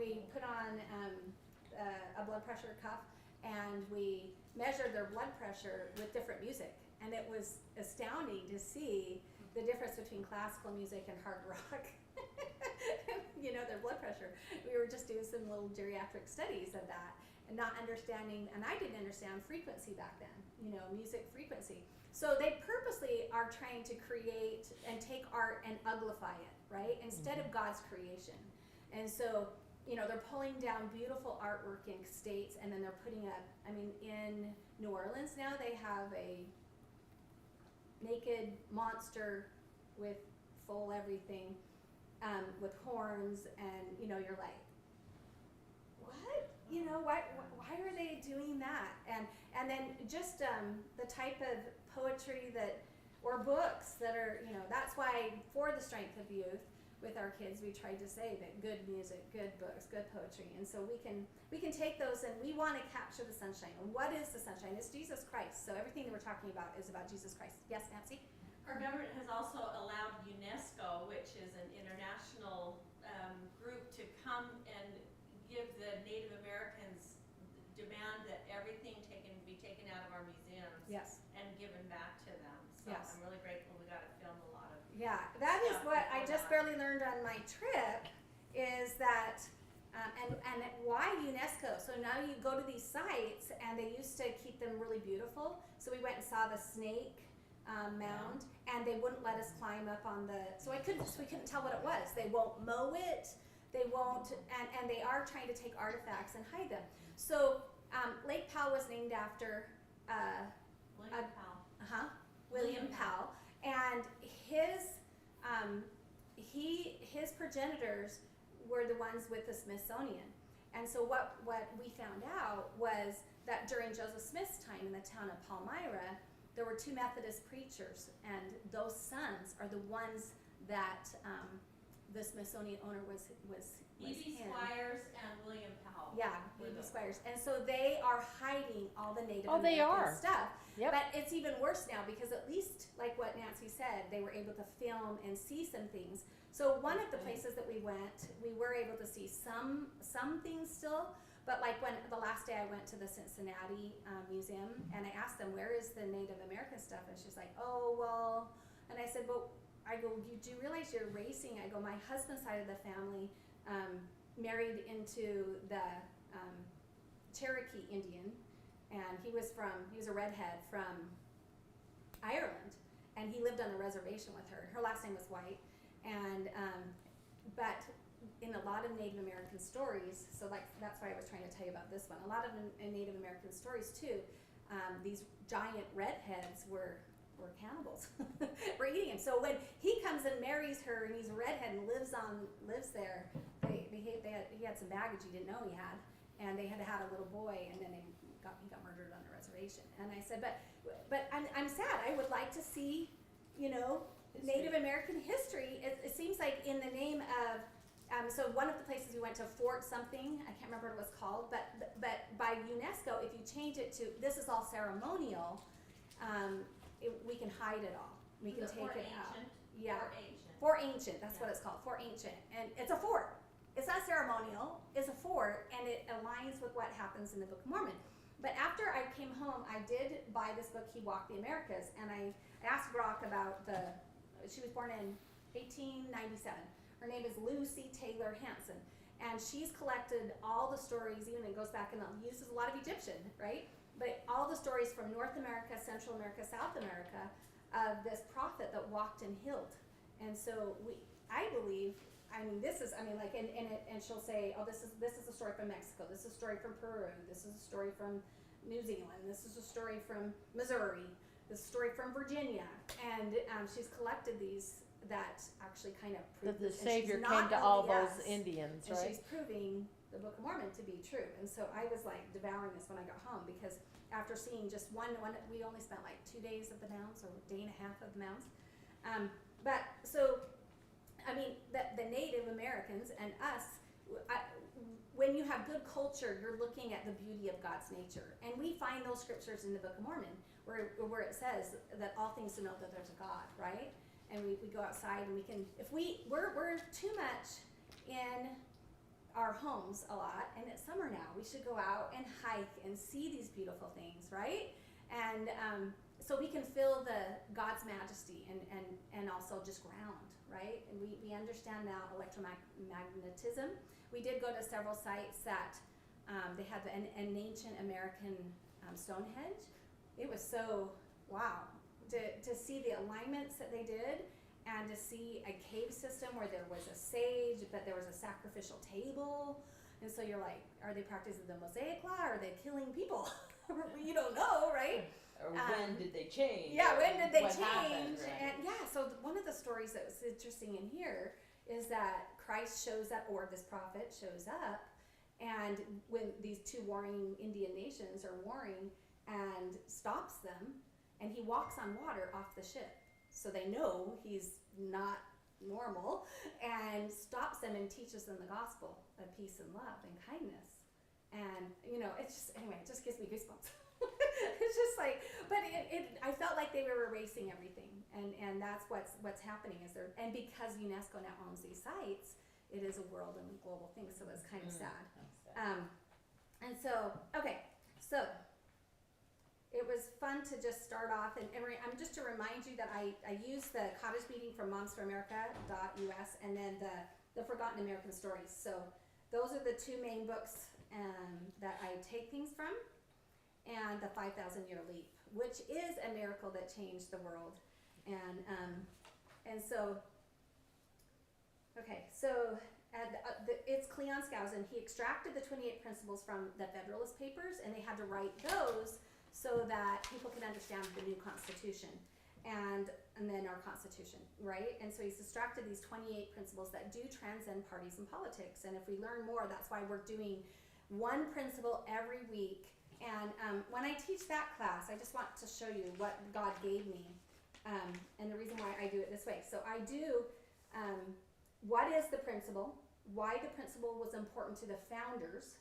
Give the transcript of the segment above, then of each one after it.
we put on a blood pressure cuff, and we measured their blood pressure with different music. And it was astounding to see the difference between classical music and hard rock. You know, their blood pressure. We were just doing some little geriatric studies of that, and not understanding, and I didn't understand frequency back then, you know, music frequency. So they purposely are trying to create and take art and uglify it, right, instead of God's creation. And so, you know, they're pulling down beautiful artwork in states, and then they're putting up, I mean, in New Orleans now they have a naked monster with full everything, with horns, and, you know, you're like, what? You know, why are they doing that? And then just the type of poetry that, or books that are, you know, that's why for the strength of youth, with our kids, we tried to say that good music, good books, good poetry, and so we can take those, and we want to capture the sunshine. And what is the sunshine? It's Jesus Christ. So everything that we're talking about is about Jesus Christ. Yes, Nancy? Our government has also allowed UNESCO, which is an international group, to come and give the Native Americans demand that everything be taken out of our museums, Yes. and given back to them. So Yes. I'm really grateful we got to film a lot of. Yeah, that is what I just barely learned on my trip, is that, and why UNESCO? So now you go to these sites, and they used to keep them really beautiful. So we went and saw the snake mound, and they wouldn't let us climb up on the, so we couldn't tell what it was. They won't mow it, they won't, and they are trying to take artifacts and hide them. So Lake Powell was named after William Powell, and his progenitors were the ones with the Smithsonian. And so what we found out was that during Joseph Smith's time in the town of Palmyra, there were 2 Methodist preachers, and those sons are the ones that the Smithsonian owner was E.B. him. Squires and William Powell. Yeah, E.B. Squires. And so they are hiding all the Native they American are. stuff. Yep. But it's even worse now, because at least, like what Nancy said, they were able to film and see some things. So one of the places that we went, we were able to see some things still. But like when the last day I went to the Cincinnati Museum, and I asked them, where is the Native American stuff? And she's like, oh, well, and I said, but I go, do you realize you're racing? I go, my husband's side of the family married into the Cherokee Indian, and he was a redhead from Ireland, and he lived on the reservation with her. Her last name was White, and but in a lot of Native American stories, so like that's why I was trying to tell you about this one. A lot of in Native American stories too, these giant redheads were cannibals. Were eating him. So when he comes and marries her, and he's a redhead and lives there, he had some baggage he didn't know he had, and they had a little boy, and then he got murdered on the reservation. And I said, but I'm sad. I would like to see, you know, Native American history. It seems like in the name of so one of the places we went to, Fort something, I can't remember what it was called, but by UNESCO, if you change it to this is all ceremonial, we can hide it all. We can take it out. Yeah. Fort Ancient. That's what it's called. Fort Ancient, and it's a fort. It's not ceremonial. It's a fort, and it aligns with what happens in the Book of Mormon. But after I came home, I did buy this book, He Walked the Americas, and I asked Brock about she was born in 1897. Her name is Lucy Taylor Hanson, and she's collected all the stories, even it goes back and uses a lot of Egyptian, right? But all the stories from North America, Central America, South America, of this prophet that walked and healed. And so I believe, and she'll say, oh, this is a story from Mexico, this is a story from Peru, this is a story from New Zealand, this is a story from Missouri, this is a story from Virginia, and she's collected these that actually kind of prove that the Savior came to all those Indians, and right? she's proving the Book of Mormon to be true. And so I was like devouring this when I got home, because after seeing just one, we only spent like 2 days at the mounds, or a day and a half of the mounds. But so, I mean, the Native Americans and us, when you have good culture, you're looking at the beauty of God's nature. And we find those scriptures in the Book of Mormon where it says that all things denote that there's a God, right? And we go outside, and we can, if we're too much in our homes a lot, and it's summer now. We should go out and hike and see these beautiful things, right? And so we can feel the God's majesty and also just ground, right? And we understand now electromagnetism. We did go to several sites that they had an ancient American Stonehenge. It was so wow to see the alignments that they did, and to see a cave system where there was a sage, but there was a sacrificial table. And so you're like, are they practicing the Mosaic law? Or are they killing people? You don't know, right? Or when did they change? Yeah, when did they what change? happened, right? And yeah, so one of the stories that was interesting in here is that Christ shows up, or this prophet shows up, and when these two warring Indian nations are warring, and stops them, and he walks on water off the ship. So they know he's not normal, and stops them and teaches them the gospel of peace and love and kindness. And it's just, anyway, it just gives me goosebumps. It's just like, but I felt like they were erasing everything, and that's what's happening is there. And because UNESCO now owns these sites, it is a world and global thing. So it's kind of sad. And so so it was fun to just start off, and I'm just to remind you that I use the cottage meeting from momsforamerica.us, and then the Forgotten American Stories. So those are the two main books that I take things from, and the 5,000-Year Leap, which is a miracle that changed the world. And so it's Cleon Skousen. He extracted the 28 principles from the Federalist Papers, and they had to write those so that people could understand the new Constitution and then our Constitution, right? And so he's extracted these 28 principles that do transcend parties and politics. And if we learn more, that's why we're doing one principle every week. And when I teach that class, I just want to show you what God gave me, and the reason why I do it this way. So I do what is the principle, why the principle was important to the founders,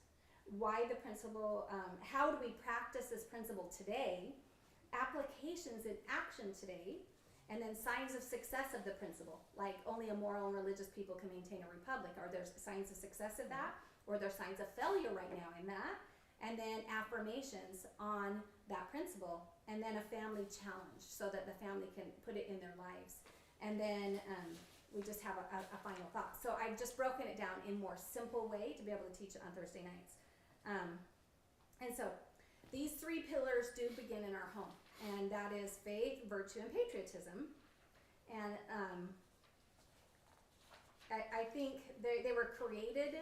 why the principle, how do we practice this principle today, applications in action today, and then signs of success of the principle, like only a moral and religious people can maintain a republic. Are there signs of success of that, or are there signs of failure right now in that? And then affirmations on that principle, and then a family challenge so that the family can put it in their lives. And then we just have a final thought. So I've just broken it down in more simple way to be able to teach it on Thursday nights. And so these three pillars do begin in our home, and that is faith, virtue, and patriotism. And I think they were created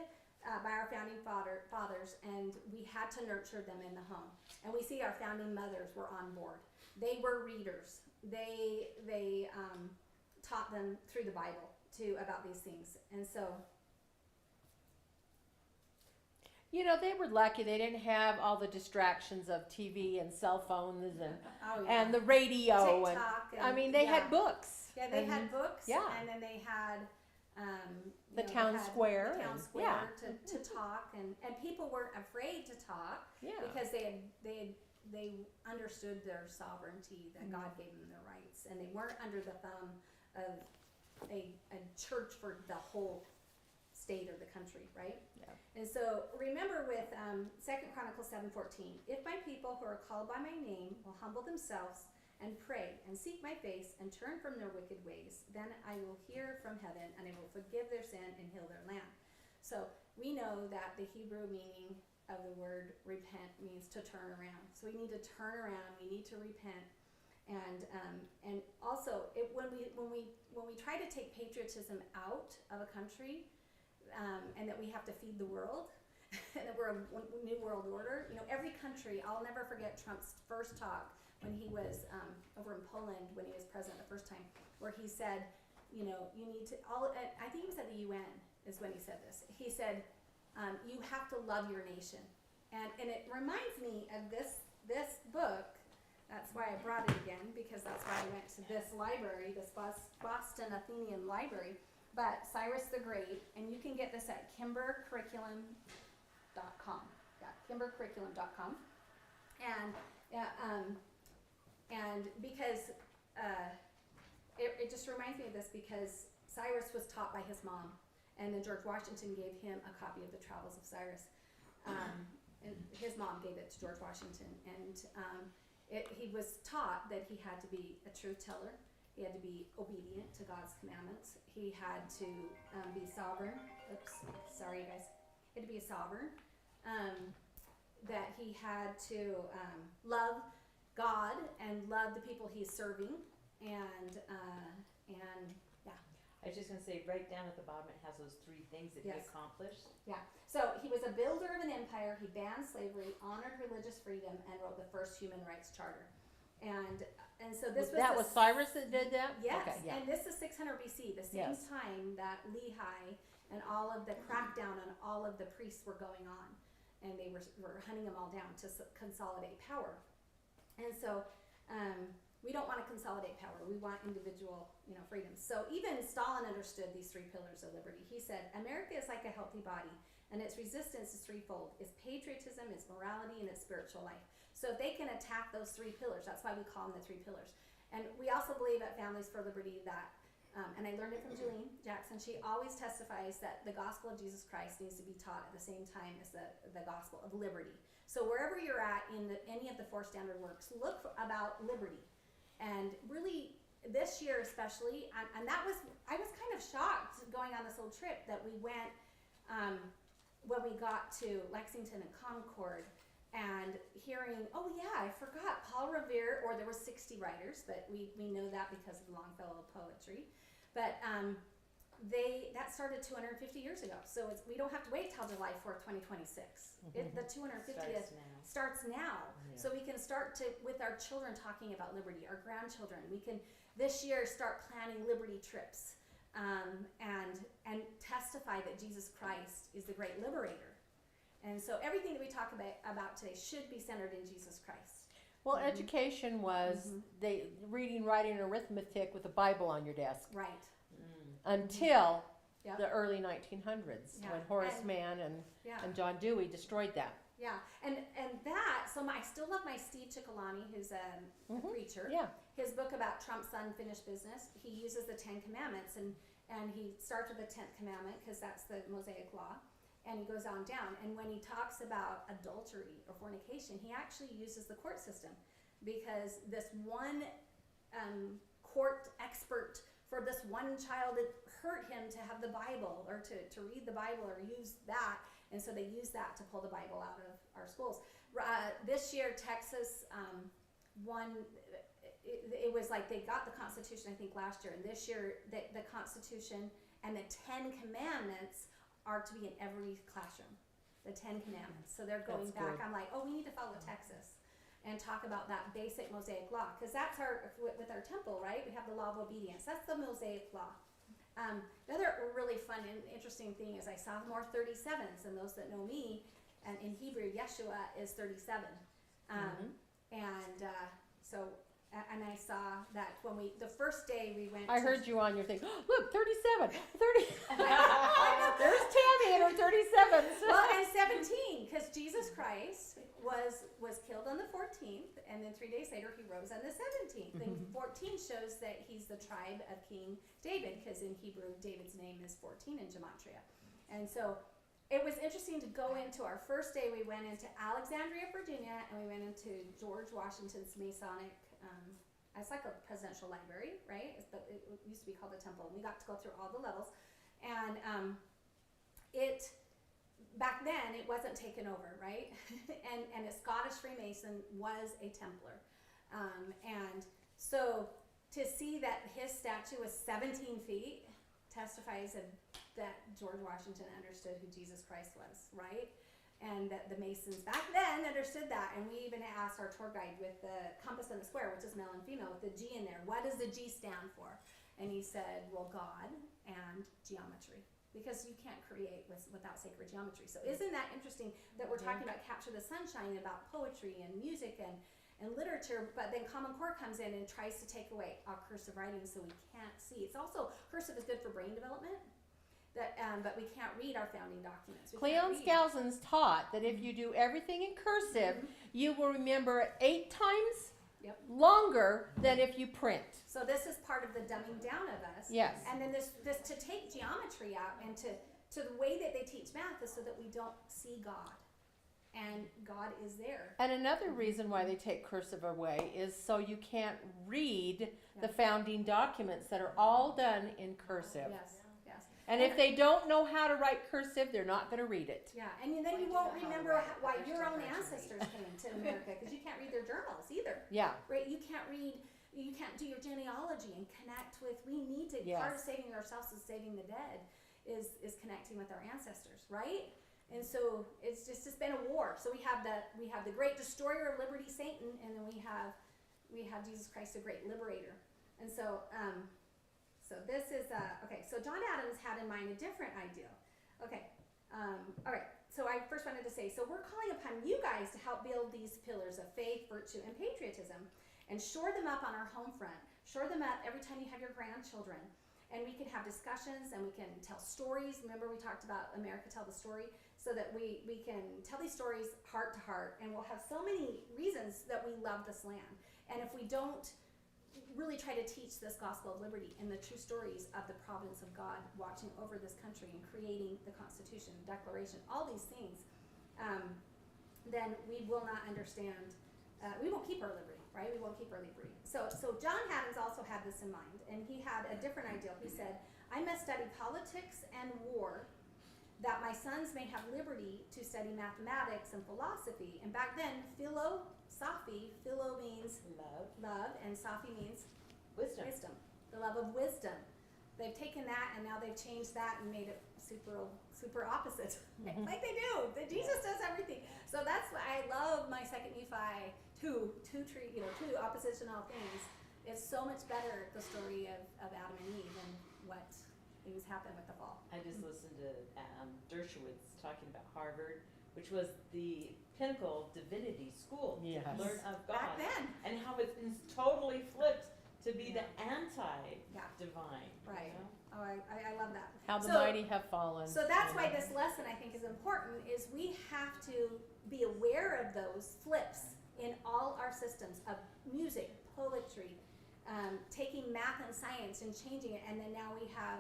by our founding fathers, and we had to nurture them in the home. And we see our founding mothers were on board. They were readers. They taught them through the Bible too about these things. And so they were lucky. They didn't have all the distractions of TV and cell phones and the radio. TikTok They had books. Yeah, they had books. Yeah. And then they had the town square. The town square to talk, and people weren't afraid to talk because they understood their sovereignty, that God gave them their rights, and they weren't under the thumb of a church for the whole state or the country, right? Yeah. And so remember with 2 Chronicles 7:14, if my people who are called by my name will humble themselves and pray and seek my face and turn from their wicked ways, then I will hear from heaven and I will forgive their sin and heal their land. So we know that the Hebrew meaning of the word repent means to turn around. So we need to turn around. We need to repent. And also when we try to take patriotism out of a country, and that we have to feed the world, and that we're a new world order. Every country, I'll never forget Trump's first talk when he was over in Poland when he was president the first time, where he said, you need to, I think he was at the UN is when he said this. He said, you have to love your nation. And it reminds me of this book. That's why I brought it again, because that's why I went to this library, this Boston Athenian Library. But Cyrus the Great, and you can get this at kimbercurriculum.com. Yeah, kimbercurriculum.com. And because it just reminds me of this, because Cyrus was taught by his mom, And then George Washington gave him a copy of the Travels of Cyrus. And his mom gave it to George Washington, and he was taught that he had to be a truth teller. He had to be obedient to God's commandments. He had to be sovereign. Oops, sorry, you guys. He had to be a sovereign. That he had to love God and love the people he's serving, and yeah. I was just gonna say, right down at the bottom, it has those 3 things that he Yes. accomplished. Yeah. So he was a builder of an empire. He banned slavery, honored religious freedom, and wrote the first human rights charter. And so this was That was Cyrus that did that? Yes, Okay, yeah. and this is 600 BC, the same Yes. time that Lehi and all of the crackdown on all of the priests were going on, and they were hunting them all down to consolidate power. And so we don't want to consolidate power. We want individual, freedoms. So even Stalin understood these 3 pillars of liberty. He said, America is like a healthy body, and its resistance is threefold. It's patriotism, it's morality, and it's spiritual life. So if they can attack those 3 pillars, that's why we call them the 3 pillars. And we also believe at Families for Liberty that, and I learned it from Julie Jackson, she always testifies that the gospel of Jesus Christ needs to be taught at the same time as the gospel of liberty. So wherever you're at in any of the 4 standard works, look about liberty. And really, this year especially, and I was kind of shocked going on this little trip that we went when we got to Lexington and Concord, and hearing, oh yeah, I forgot Paul Revere, or there were 60 writers, but we know that because of Longfellow poetry. But that started 250 years ago, so we don't have to wait till July 4th, 2026. The 250th starts now. Yeah. So we can start with our children talking about liberty, our grandchildren. We can this year start planning liberty trips, and testify that Jesus Christ is the great liberator. And so everything that we talk about today should be centered in Jesus Christ. Well, education was reading, writing, and arithmetic with a Bible on your desk Right. until Yep. the early 1900s Yeah. when Horace And- Mann and Yeah. John Dewey destroyed that. Yeah. And that, so I still love my Steve Ciccolani, who's a preacher. Yeah. His book about Trump's unfinished business, he uses the 10 Commandments, and he starts with the 10th commandment because that's the Mosaic law. And he goes on down, and when he talks about adultery or fornication, he actually uses the court system, because this one court expert for this one child, it hurt him to have the Bible or to read the Bible or use that, and so they use that to pull the Bible out of our schools. This year, Texas won. It was like they got the Constitution, I think, last year, and this year the Constitution and the 10 Commandments are to be in every classroom, the 10 Commandments. So they're going That's back. good. I'm like, we need to follow Texas and talk about that basic Mosaic law, because that's with our temple, right? We have the law of obedience. That's the Mosaic law. Another really fun and interesting thing is I saw more 37s, and those that know me, and in Hebrew, Yeshua is 37. And I saw that when the first day we went I to heard you on your thing. Look, 37. 30. There's Tami and her 37s. well, and 17, because Jesus Christ was killed on the 14th, and then 3 days later he rose on the 17th. And 14 shows that he's the tribe of King David, because in Hebrew, David's name is 14 in Gematria. And so it was interesting to go into our first day. We went into Alexandria, Virginia, and we went into George Washington's Masonic. It's like a presidential library, right? It used to be called the temple. And we got to go through all the levels, and back then it wasn't taken over, right? and a Scottish Freemason was a Templar, and so to see that his statue was 17 feet testifies that George Washington understood who Jesus Christ was, right? And that the Masons back then understood that. And we even asked our tour guide with the compass and the square, which is male and female, with the G in there, what does the G stand for? And he said, well, God and geometry, because you can't create without sacred geometry. So isn't that interesting that we're talking about Capture the Sunshine, about poetry and music and literature, but then Common Core comes in and tries to take away our cursive writing so we can't see. It's also, cursive is good for brain development. But we can't read our founding documents. Cleon Skousen's taught that if you do everything in cursive, you will remember it 8 times Yep. longer than if you print. So this is part of the dumbing down of us. Yes. And then this to take geometry out and to the way that they teach math is so that we don't see God. And God is there. And another reason why they take cursive away is so you can't read the Yeah. founding documents that are all done in cursive. Yes, yes. And if they don't know how to write cursive, they're not going to read it. Yeah, and then you won't remember why your own ancestors came to America because you can't read their journals either. Yeah. Right? You can't do your genealogy and connect with. We need to. Yes. Part of saving ourselves is saving the dead, is connecting with our ancestors, right? And so it's been a war. So we have the great destroyer of liberty, Satan, and then we have Jesus Christ, the great liberator. And so so this is okay. So John Adams had in mind a different ideal. Okay. All right. So I first wanted to say, so we're calling upon you guys to help build these pillars of faith, virtue, and patriotism, and shore them up on our home front. Shore them up every time you have your grandchildren. And we can have discussions and we can tell stories. Remember we talked about America Tell the Story? So that we can tell these stories heart to heart, and we'll have so many reasons that we love this land. And if we don't really try to teach this gospel of liberty and the true stories of the providence of God watching over this country and creating the Constitution, Declaration, all these things, then we will not understand. We won't keep our liberty, right? We won't keep our liberty. So John Adams also had this in mind, and he had a different ideal. He said, I must study politics and war, that my sons may have liberty to study mathematics and philosophy. And back then, philo means love, and sophy means wisdom. The love of wisdom. They've taken that and now they've changed that and made it super opposite, like they do. Jesus does everything. So that's why I love my second Nephi two oppositional things. It's so much better, the story of Adam and Eve and what things happen with the fall. I just listened to Dershowitz talking about Harvard, which was the pinnacle divinity school Yes. to learn of God. Back then. And how it's been totally flipped to be the anti-divine. Right. You know? Oh, I love that. How the So- mighty have fallen. So that's why this lesson I think is important, is we have to be aware of those flips in all our systems of music, poetry, taking math and science and changing it, and then now we have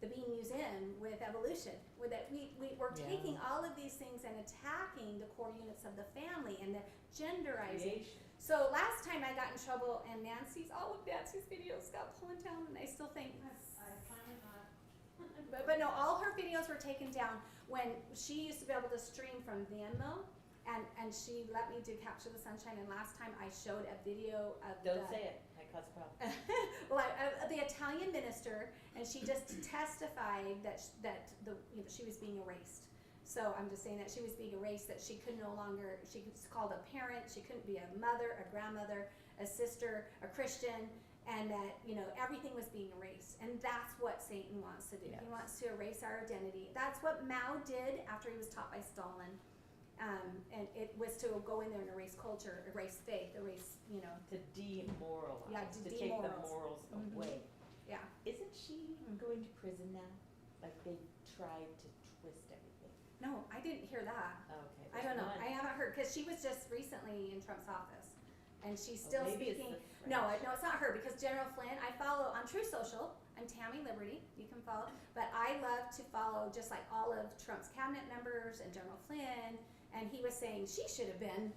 the Bean Museum with evolution, where that we're taking all of these things and attacking the core units of the family and the genderizing. Creation. So last time I got in trouble and all of Nancy's videos got pulled down, and I still think, but no, all her videos were taken down when she used to be able to stream from Venmo, and she let me do Capture the Sunshine, and last time I showed a video of Don't say it. Might cause a problem. well, the Italian minister, and she just testified that she was being erased. So I'm just saying that she was being erased, that she could no longer, she was called a parent, she couldn't be a mother, a grandmother, a sister, a Christian, and that, everything was being erased. And that's what Satan wants to do. Yes. He wants to erase our identity. That's what Mao did after he was taught by Stalin. And it was to go in there and erase culture, erase faith, erase, To demoralize. Yeah, to take the demoralize. morals Mhm. away. Yeah. Isn't she going to prison now? Like they tried to twist everything. No, I didn't hear that. Okay. I don't know. there's I one. haven't heard, because she was just recently in Trump's office, and she's Oh, still maybe speaking. It's the No, French. no, it's not her, because General Flynn, I follow on True Social. I'm Tami Liberty. You can follow, but I love to follow just like all of Trump's cabinet members and General Flynn. And he was saying she should have been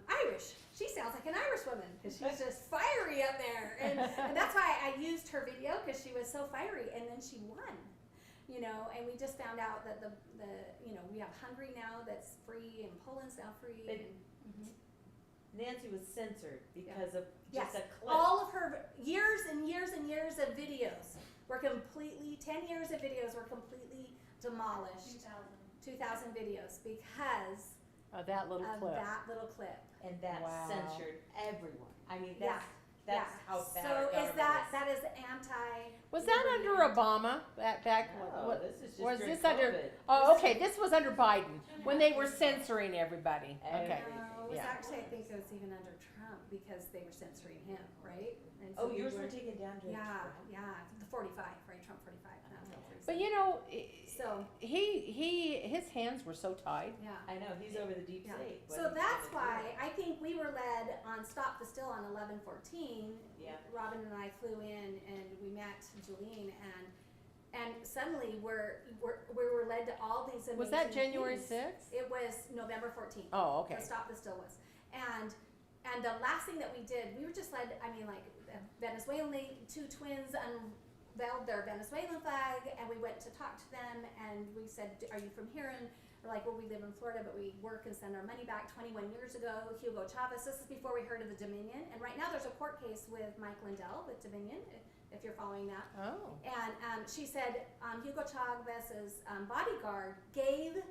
Irish. She sounds like an Irish woman because she's just fiery up there, and that's why I used her video, because she was so fiery, and then she won. And we just found out that the we have Hungary now that's free, and Poland's now free. But and, Nancy was censored because of Yes. just a clip. all of her years and years and years of videos were completely, 10 years of videos were completely demolished. 2,000 videos because of that little of clip. that little clip. And that Wow. censored everyone. I mean, Yeah. that's Yeah. how bad So our is government that is anti? Was that under Obama? Back No, what? this is just was during this under- COVID. Oh, okay. This was under Biden when they were censoring everybody. Okay. Everything. No, it was Yeah. actually, I think it was even under Trump, because they were censoring him, right? And so Oh, we yours were taken down to Yeah, yeah, the 45, right? Trump 45. Not Trump 37. But So, his hands were so tied. yeah. I know, he's over the deep Yeah. state. What So he's that's gonna why do. I think we were led on Stop the Still on 11/14. Yeah. Robin and I flew in and we met Jolene and suddenly we were led to all these amazing Was that January things. 6th? It was November 14th. Oh, okay. The Stop the Still was. And the last thing that we did, we were just led, I mean, like, Venezuelan, two twins unveiled their Venezuelan flag, and we went to talk to them, and we said, are you from here? And we're like, well, we live in Florida, but we work and send our money back 21 years ago. Hugo Chavez, this is before we heard of the Dominion, and right now there's a court case with Mike Lindell with Dominion, if you're following that. Oh. And she said Hugo Chavez's bodyguard gave,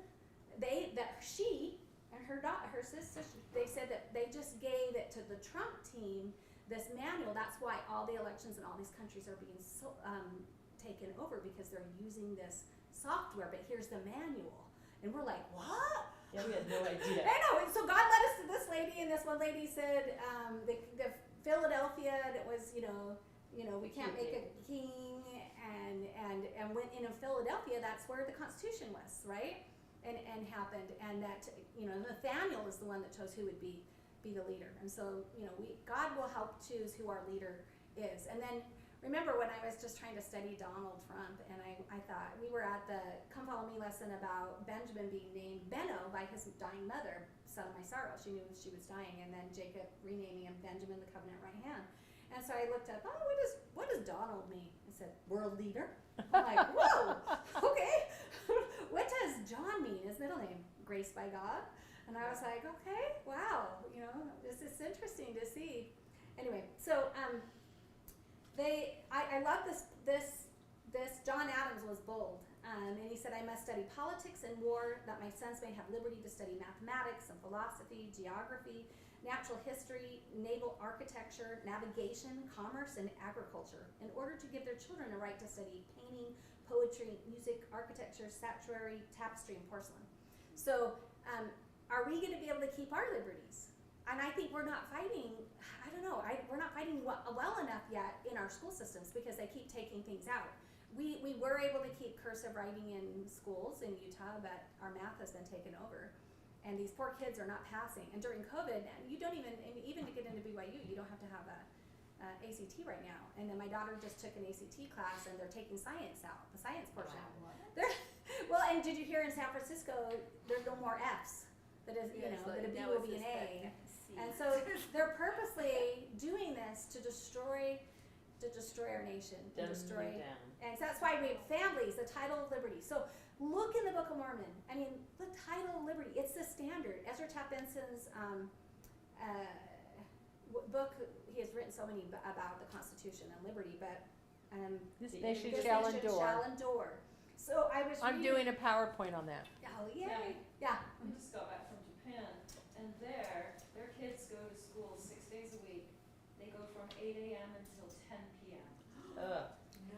she and her sister, they said that they just gave it to the Trump team, this manual. That's why all the elections in all these countries are being so, taken over, because they're using this software, but here's the manual. And we're like, what? Yeah, we had no idea. I know. And so God led us to this lady, and this one lady said, the Philadelphia, and it was, you know, we can't make a king, and when in Philadelphia, that's where the Constitution was, right? And happened, and that, Nathaniel is the one that chose who would be the leader. And so, God will help choose who our leader is. And then remember when I was just trying to study Donald Trump, and I thought, we were at the Come Follow Me lesson about Benjamin being named Benno by his dying mother, son of my sorrow. She knew she was dying, and then Jacob renaming him Benjamin, the covenant right hand. And so I looked up, what does Donald mean? I said, world leader. I'm like, whoa, okay. What does John mean, his middle name? Graced by God. And I was like, okay, wow, this is interesting to see. Anyway, so I love this John Adams was bold, and he said, I must study politics and war, that my sons may have liberty to study mathematics and philosophy, geography, natural history, naval architecture, navigation, commerce, and agriculture, in order to give their children a right to study painting, poetry, music, architecture, statuary, tapestry, and porcelain. So are we going to be able to keep our liberties? And I think we're not fighting, we're not fighting well enough yet in our school systems, because they keep taking things out. We were able to keep cursive writing in schools in Utah, but our math has been taken over. And these poor kids are not passing. And during COVID, you don't even to get into BYU, you don't have to have a ACT right now. And then my daughter just took an ACT class, and they're taking science out, the science portion. Well, and did you hear in San Francisco, there's no more Fs. That is, that a B will be an A. And so they're purposely doing this to destroy our nation, to destroy. And so that's why we have families, the title of liberty. So look in the Book of Mormon. I mean, the title of liberty, it's the standard. Ezra Taft Benson's book, he has written so many about the Constitution and liberty, but This this nation nation shall endure. shall endure. So I was I'm doing a PowerPoint on that. Oh, yay. Tami, Yeah. we just got back from Japan, and their kids go to school 6 days a week. They go from 8 a.m. until 10 p.m.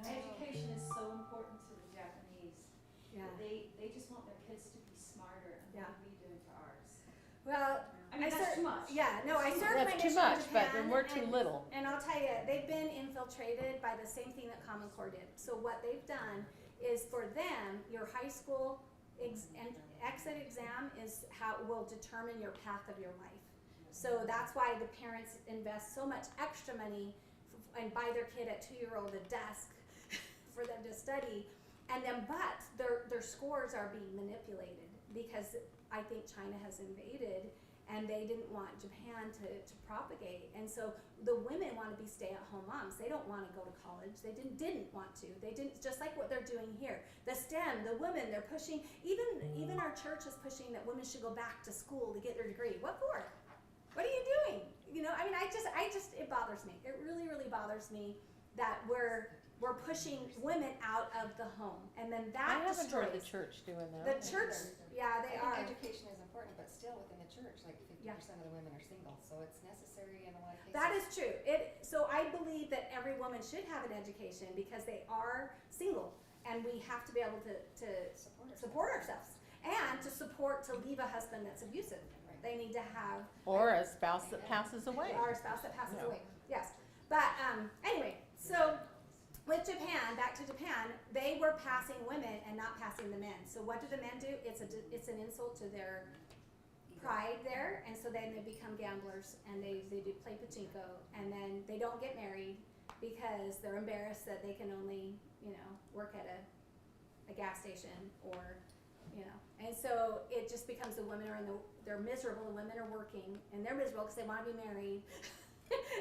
Education is so important to the Japanese. Yeah. They just want their kids to be smarter, and Yeah. what are we doing for ours? Well, I mean, that's too much. Yeah, no, I served my That's too mission in much, but Japan, then we're too little. And I'll tell you, they've been infiltrated by the same thing that Common Core did. So what they've done is, for them, your high school exit exam is how it will determine your path of your life. So that's why the parents invest so much extra money and buy their kid at 2-year-old a desk for them to study. And then, but their scores are being manipulated, because I think China has invaded, and they didn't want Japan to propagate. And so the women want to be stay-at-home moms. They don't want to go to college. They didn't want to. They didn't, just like what they're doing here. The STEM, the women, they're pushing, even our church is pushing that women should go back to school to get their degree. What for? What are you doing? I mean, it bothers me. It really, really bothers me that we're pushing women out of the home, and then that I haven't heard the destroys. church doing The that. church, yeah, they I are. think education is important, but still within the church, like 50% Yeah. of the women are single, so it's necessary in a lot of cases. That is true. So I believe that every woman should have an education, because they are single, and we have to be able to support ourselves, and to leave a husband that's abusive. Right. They need to have Or a spouse that passes away. our spouse that passes Yeah. away. Yes, but anyway, so with Japan, back to Japan, they were passing women and not passing the men. So what do the men do? It's an insult to their pride there, and so then they become gamblers and they do play pachinko, and then they don't get married because they're embarrassed that they can only, work at a gas station, or, and so it just becomes the women are they're miserable, the women are working and they're miserable because they want to be married,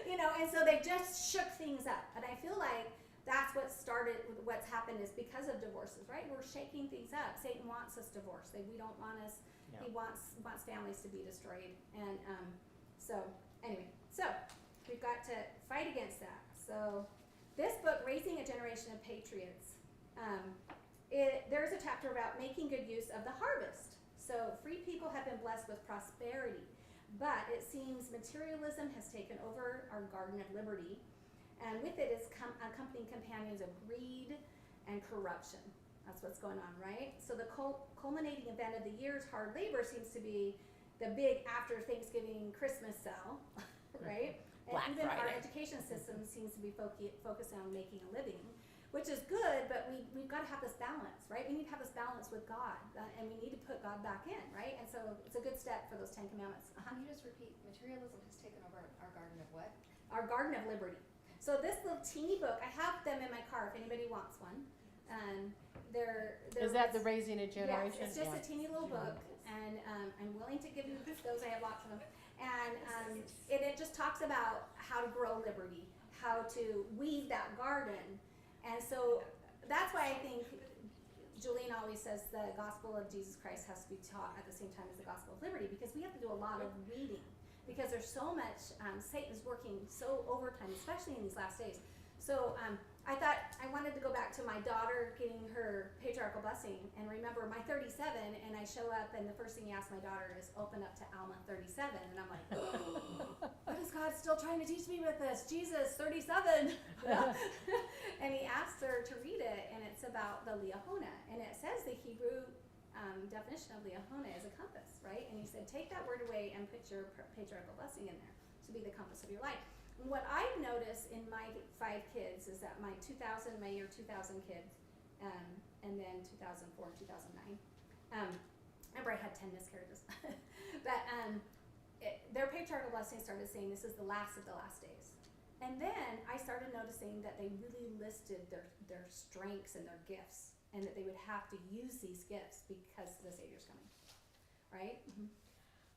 and so they just shook things up. And I feel like that's what started, what's happened is because of divorces, right? We're shaking things up. Satan wants us divorced. We don't want us, Yeah. he wants families to be destroyed. And so anyway, so we've got to fight against that. So this book, Raising a Generation of Patriots, there's a chapter about making good use of the harvest. So free people have been blessed with prosperity, but it seems materialism has taken over our garden of liberty. And with it is accompanying companions of greed and corruption. That's what's going on, right? So the culminating event of the year's hard labor seems to be the big after Thanksgiving Christmas sell, right? Black and even our Friday. education system seems to be focused on making a living, which is good, but we've got to have this balance, right? We need to have this balance with God, and we need to put God back in, right? And so it's a good step for those 10 Commandments. Can you just repeat, materialism has taken over our garden of what? Our Garden of Liberty. So this little teeny book, I have them in my car if anybody wants one. They're Is that the Raising a Generation? Yes, it's just a teeny little book, and I'm willing to give you those. I have lots of them, and it just talks about how to grow liberty, how to weed that garden, and so that's why I think Julian always says the gospel of Jesus Christ has to be taught at the same time as the gospel of liberty, because we have to do a lot of weeding, because there's so much, Satan's working so overtime, especially in these last days. So I thought I wanted to go back to my daughter getting her patriarchal blessing, and remember my 37, and I show up, and the first thing he asks my daughter is open up to Alma 37, and I'm like, what is God still trying to teach me with this? Jesus, 37. And he asks her to read it, and it's about the Liahona, and it says the Hebrew definition of Liahona is a compass, right? And he said, take that word away and put your patriarchal blessing in there to be the compass of your life. And what I've noticed in my 5 kids is that my year 2000 kids, and then 2004 and 2009, remember I had 10 miscarriages, but their patriarchal blessing started saying this is the last of the last days. And then I started noticing that they really listed their strengths and their gifts, and that they would have to use these gifts because the Savior's coming, right? Mm-hmm.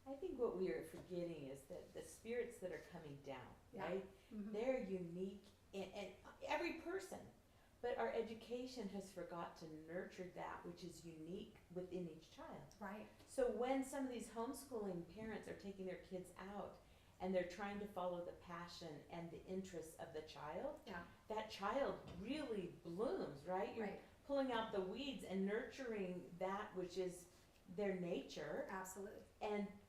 I think what we are forgetting is that the spirits that are coming down, Yeah. right? Mm-hmm. They're unique in every person, but our education has forgot to nurture that which is unique within each child. Right. So when some of these homeschooling parents are taking their kids out and they're trying to follow the passion and the interests of the child, Yeah. that child really blooms, right? You're Right. pulling out the weeds and nurturing that which is their nature. Absolutely.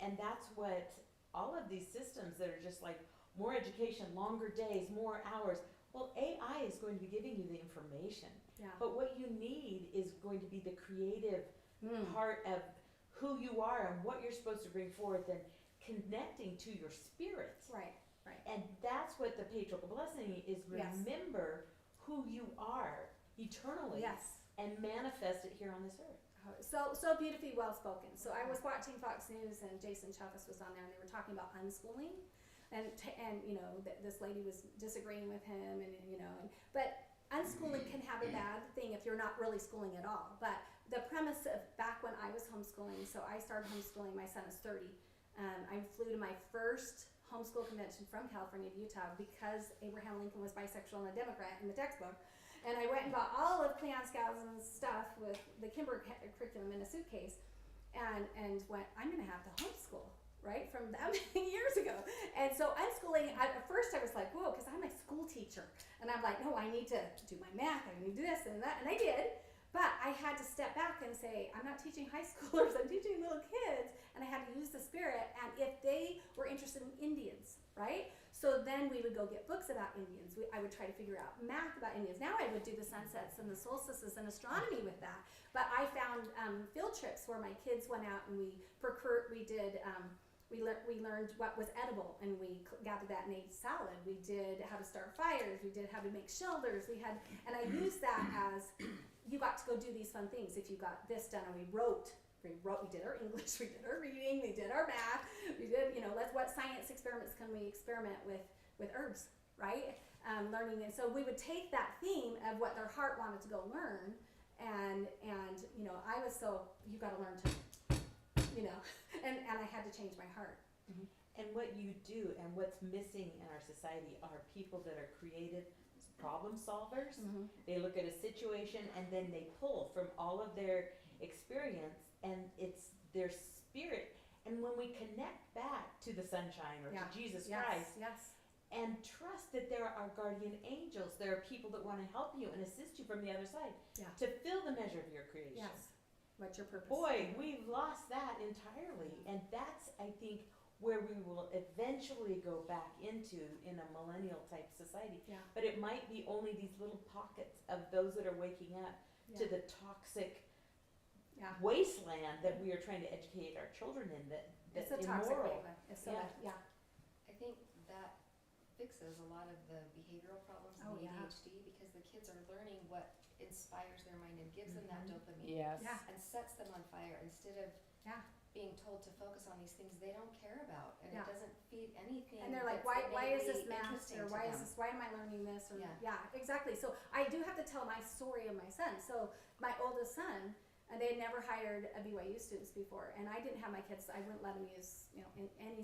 And that's what all of these systems that are just like more education, longer days, more hours. Well, AI is going to be giving you the information, Yeah. but what you need is going to be the creative Mm. part of who you are and what you're supposed to bring forth and connecting to your spirit. Right. Right. And that's what the patriarchal blessing is. Yes. Remember who you are eternally Yes. and manifest it here on this earth. So beautifully well spoken. So I was watching Fox News, and Jason Chaffetz was on there, and they were talking about unschooling, and this lady was disagreeing with him, but unschooling can have a bad thing if you're not really schooling at all. But the premise of back when I was homeschooling, so I started homeschooling. My son is 30. I flew to my first homeschool convention from California to Utah because Abraham Lincoln was bisexual and a Democrat in the textbook. And I went and bought all of Cleon Skousen's stuff with the Kimber curriculum in a suitcase, and went, I'm going to have to homeschool, right, from that many years ago. And so unschooling, at first I was like, whoa, because I'm a school teacher. And I'm like, no, I need to do my math, I need to do this and that, and I did. But I had to step back and say, I'm not teaching high schoolers, I'm teaching little kids, and I had to use the spirit. And if they were interested in Indians, right? So then we would go get books about Indians. I would try to figure out math about Indians. Now I would do the sunsets and the solstices and astronomy with that. But I found field trips where my kids went out and we we learned what was edible, and we gathered that and ate salad. We did how to start fires. We did how to make shelters. And I used that as, you got to go do these fun things if you got this done. And we did our English, we did our reading, we did our math, we did, what science experiments can we experiment with herbs, right? Learning. And so we would take that theme of what their heart wanted to go learn, and I was you got to learn to, and I had to change my heart. Mm-hmm. And what you do and what's missing in our society are people that are creative problem solvers. Mm-hmm. They look at a situation and then they pull from all of their experience, and it's their spirit. And when we connect back to the sunshine or to Jesus Christ, and trust that there are guardian angels, there are people that want to help you and assist you from the other side to fill the measure of your creation. Yes. What's your purpose? Boy, we've lost that entirely, and that's, I think, where we will eventually go back into in a millennial type society. Yeah. But it might be only these little pockets of those that are waking up to the toxic wasteland that we are trying to educate our children in, that's it's a immoral. toxic wasteland. It's so Yeah. I think that fixes a lot of the behavioral problems and the ADHD, because the kids are learning what inspires their mind and gives them that dopamine. Yes. Yeah. And sets them on fire, instead of being told to focus on these things they don't care about, and it doesn't feed anything. And they're like, that's why is this innately math, interesting or to why them. is this, why am I learning this? Or Yeah. Exactly. So I do have to tell my story of my son. So my oldest son, they had never hired a BYU students before, and I didn't have my kids. I wouldn't let him use in any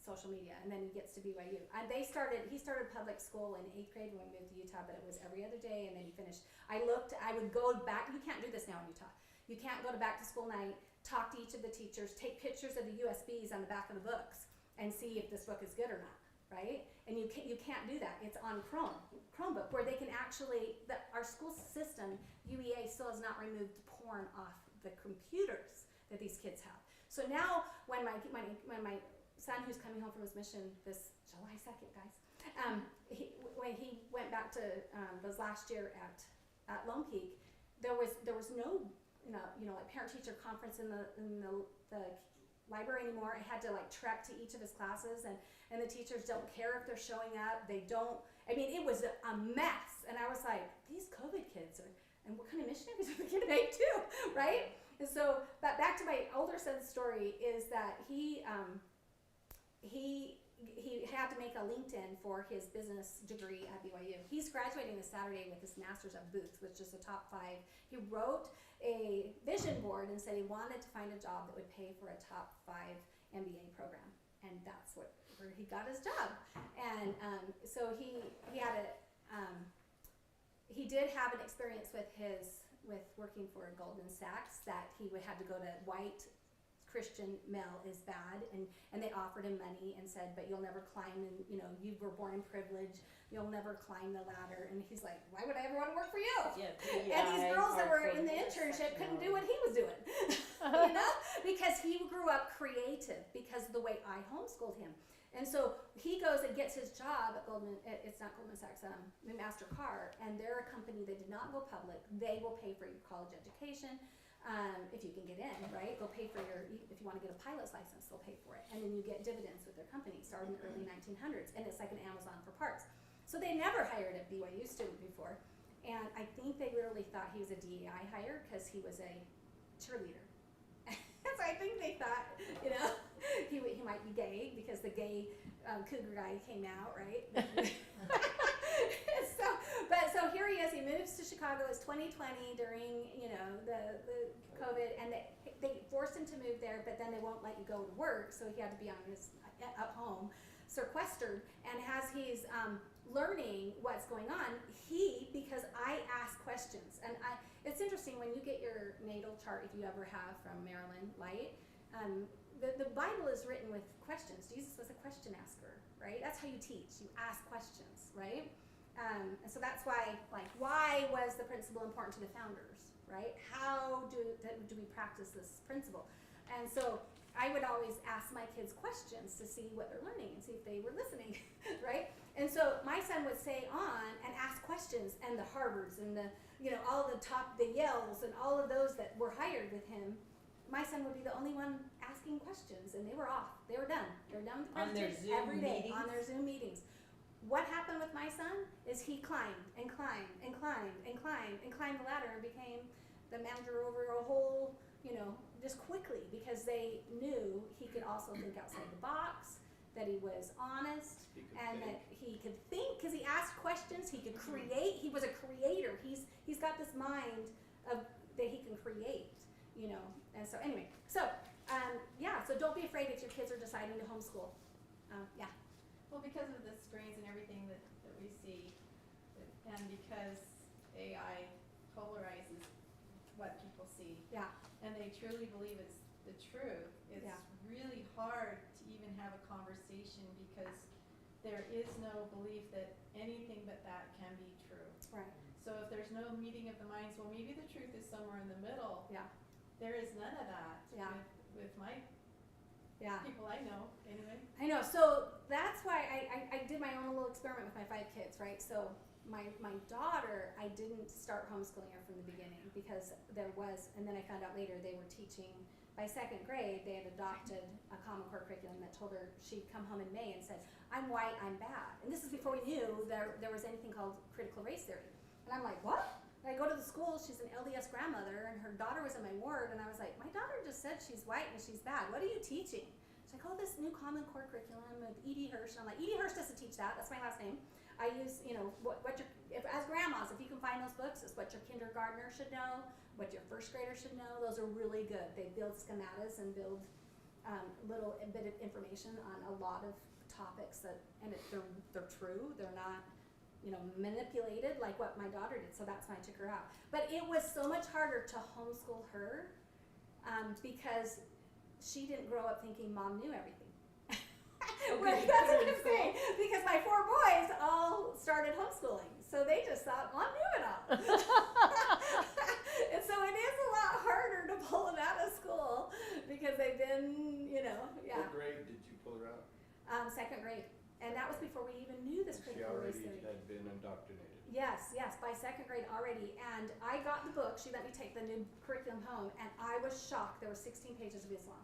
social media, and then he gets to BYU. And he started public school in 8th grade when we moved to Utah, but it was every other day, and then he finished. I would go back. You can't do this now in Utah. You can't go to back to school night, talk to each of the teachers, take pictures of the USBs on the back of the books, and see if this book is good or not, right? And you can't do that. It's on Chromebook, where they can actually, our school system, UEA, still has not removed porn off the computers that these kids have. So now, when my son, who's coming home from his mission this July 2nd, guys, when he went back to those last year at Lone Peak, there was no like parent-teacher conference in the library anymore. I had to trek to each of his classes, and the teachers don't care if they're showing up. They don't. I mean, it was a mess, and I was like, these COVID kids and what kind of missionaries are they going to make too, right? And so, but back to my older son's story is that he had to make a LinkedIn for his business degree at BYU. He's graduating this Saturday with his master's at Booth, which is a top 5. He wrote a vision board and said he wanted to find a job that would pay for a top 5 MBA program, and that's where he got his job. And so he did have an experience with working for Goldman Sachs, that he had to go to white Christian male is bad, and they offered him money and said, but you'll never climb, and you were born in privilege, you'll never climb the ladder. And he's like, why would I ever want to work for you? And these girls that were in the internship couldn't do what he was doing, because he grew up creative because of the way I homeschooled him. And so he goes and gets his job at it's not Goldman Sachs, MasterCard, and they're a company that did not go public. They will pay for your college education. If you can get in, right? They'll pay for if you want to get a pilot's license, they'll pay for it. And then you get dividends with their company, started in the early 1900s, and it's like an Amazon for parts. So they never hired a BYU student before, and I think they literally thought he was a DEI hire because he was a cheerleader. So I think they thought, he might be gay because the gay cougar guy came out, right? So here he is. He moves to Chicago. It's 2020 during the COVID, and they forced him to move there, but then they won't let you go to work, so he had to be at home, sequestered. And as he's learning what's going on, because I ask questions, and it's interesting when you get your natal chart, if you ever have, from Marilyn Light. The Bible is written with questions. Jesus was a question asker, right? That's how you teach. You ask questions, right? And so that's why was the principle important to the founders, right? How do we practice this principle? And so I would always ask my kids questions to see what they're learning and see if they were listening, right? And so my son would stay on and ask questions, and the Harvards and the Yales and all of those that were hired with him my son would be the only one asking questions, and they were off. They were done. They were done with the On their presentation Zoom every day meetings? on their Zoom meetings. What happened with my son is he climbed and climbed and climbed and climbed and climbed the ladder and became the manager over a whole, just quickly, because they knew he could also think outside the box, that he was honest, and that he could think, because he asked questions, he could create. He was a creator. He's got this mind of that he can create, And so anyway, so don't be afraid if your kids are deciding to homeschool. Yeah. Well, because of the screens and everything that we see, and because AI polarizes what people see, Yeah. and they truly believe it's the truth, it's really hard to even have a conversation because there is no belief that anything but that can be true. Right. So if there's no meeting of the minds, well, maybe the truth is somewhere in the middle. Yeah. There is none of that Yeah. with my Yeah. people I know, anyway. I know. So that's why I did my own little experiment with my 5 kids, right? So my daughter, I didn't start homeschooling her from the beginning because there was, and then I found out later they were teaching, by 2nd grade, they had adopted a Common Core curriculum that told her she'd come home in May and said, I'm white, I'm bad. And this is before we knew there was anything called critical race theory. And I'm like, what? And I go to the school, she's an LDS grandmother, and her daughter was in my ward, and I was like, my daughter just said she's white and she's bad. What are you teaching? She's like, oh, this new Common Core curriculum with Edie Hirsch. And I'm like, Edie Hirsch doesn't teach that. That's my last name. I use, as grandmas, if you can find those books, it's what your kindergartner should know, what your 1st grader should know. Those are really good. They build schematas and build little bit of information on a lot of topics they're true. They're not, manipulated like what my daughter did. So that's why I took her out. But it was so much harder to homeschool her because she didn't grow up thinking mom knew everything. That's what I'm saying. Because my 4 boys all started homeschooling, so they just thought mom knew it all. And so it is a lot harder to pull them out of school because they've been, What grade did you pull her out? 2nd grade, and that was before we even knew this She critical race already theory. had been indoctrinated. Yes, by 2nd grade already, and I got the book. She let me take the new curriculum home, and I was shocked. There were 16 pages of Islam.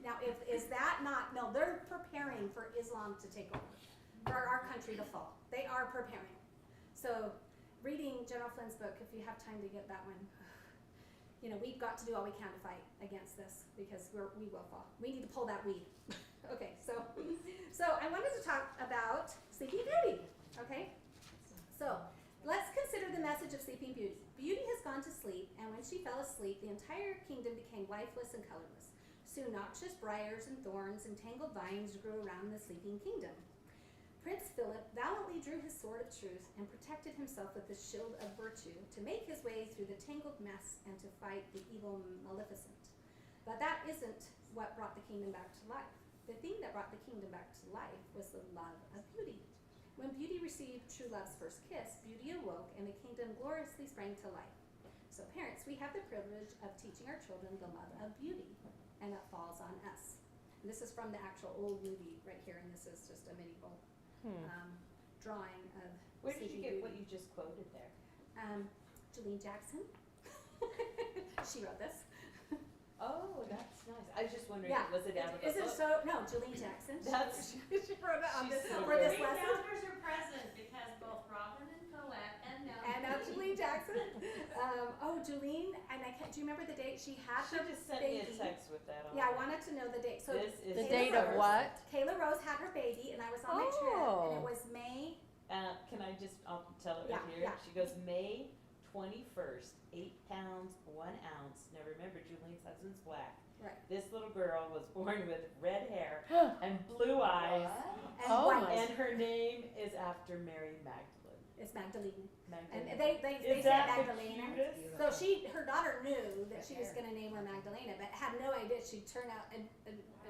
Now, is that not? No, they're preparing for Islam to take over, for our country to fall. They are preparing. So, reading General Flynn's book, if you have time to get that one, we've got to do all we can to fight against this because we will fall. We need to pull that weed. Okay, so I wanted to talk about Sleeping Beauty. Okay, so let's consider the message of Sleeping Beauty. Beauty has gone to sleep, and when she fell asleep, the entire kingdom became lifeless and colorless. Soon noxious briars and thorns and tangled vines grew around the sleeping kingdom. Prince Philip valiantly drew his sword of truth and protected himself with the shield of virtue to make his way through the tangled mess and to fight the evil Maleficent. But that isn't what brought the kingdom back to life. The thing that brought the kingdom back to life was the love of beauty. When beauty received true love's first kiss, beauty awoke and the kingdom gloriously sprang to life. So parents, we have the privilege of teaching our children the love of beauty, and that falls on us. And this is from the actual old movie right here, and this is just a medieval drawing of Where did you Sleeping get Beauty. what you just quoted there? Jolene Jackson. She wrote this. Oh, that's nice. I was just wondering, Yeah. was it out of a Is it book? No, Jolene Jackson. That's- she wrote it on she's this so for this Read lesson. numbers are present because both Robin and Colette and And Jolene Jackson. Jolene, and do you remember the date she had She her just sent me a baby? text with that on. Yeah, I it. wanted to know the date. So This is The Kayla date of Rose. what? Kayla Rose had her baby, and I was on my trip, and it was May. Can I just, I'll tell it Yeah, right here. yeah. She goes, May 21st, 8 pounds, 1 ounce. Now remember, Julian's husband's black. Right. This little girl was born with red hair and blue eyes, And Oh white. my- and her name is after Mary Magdalene. It's Magdalene. And Magdalene. they Is say that the Magdalena. cutest? So her daughter knew that she was going to name her Magdalena, but had no idea she'd turn out and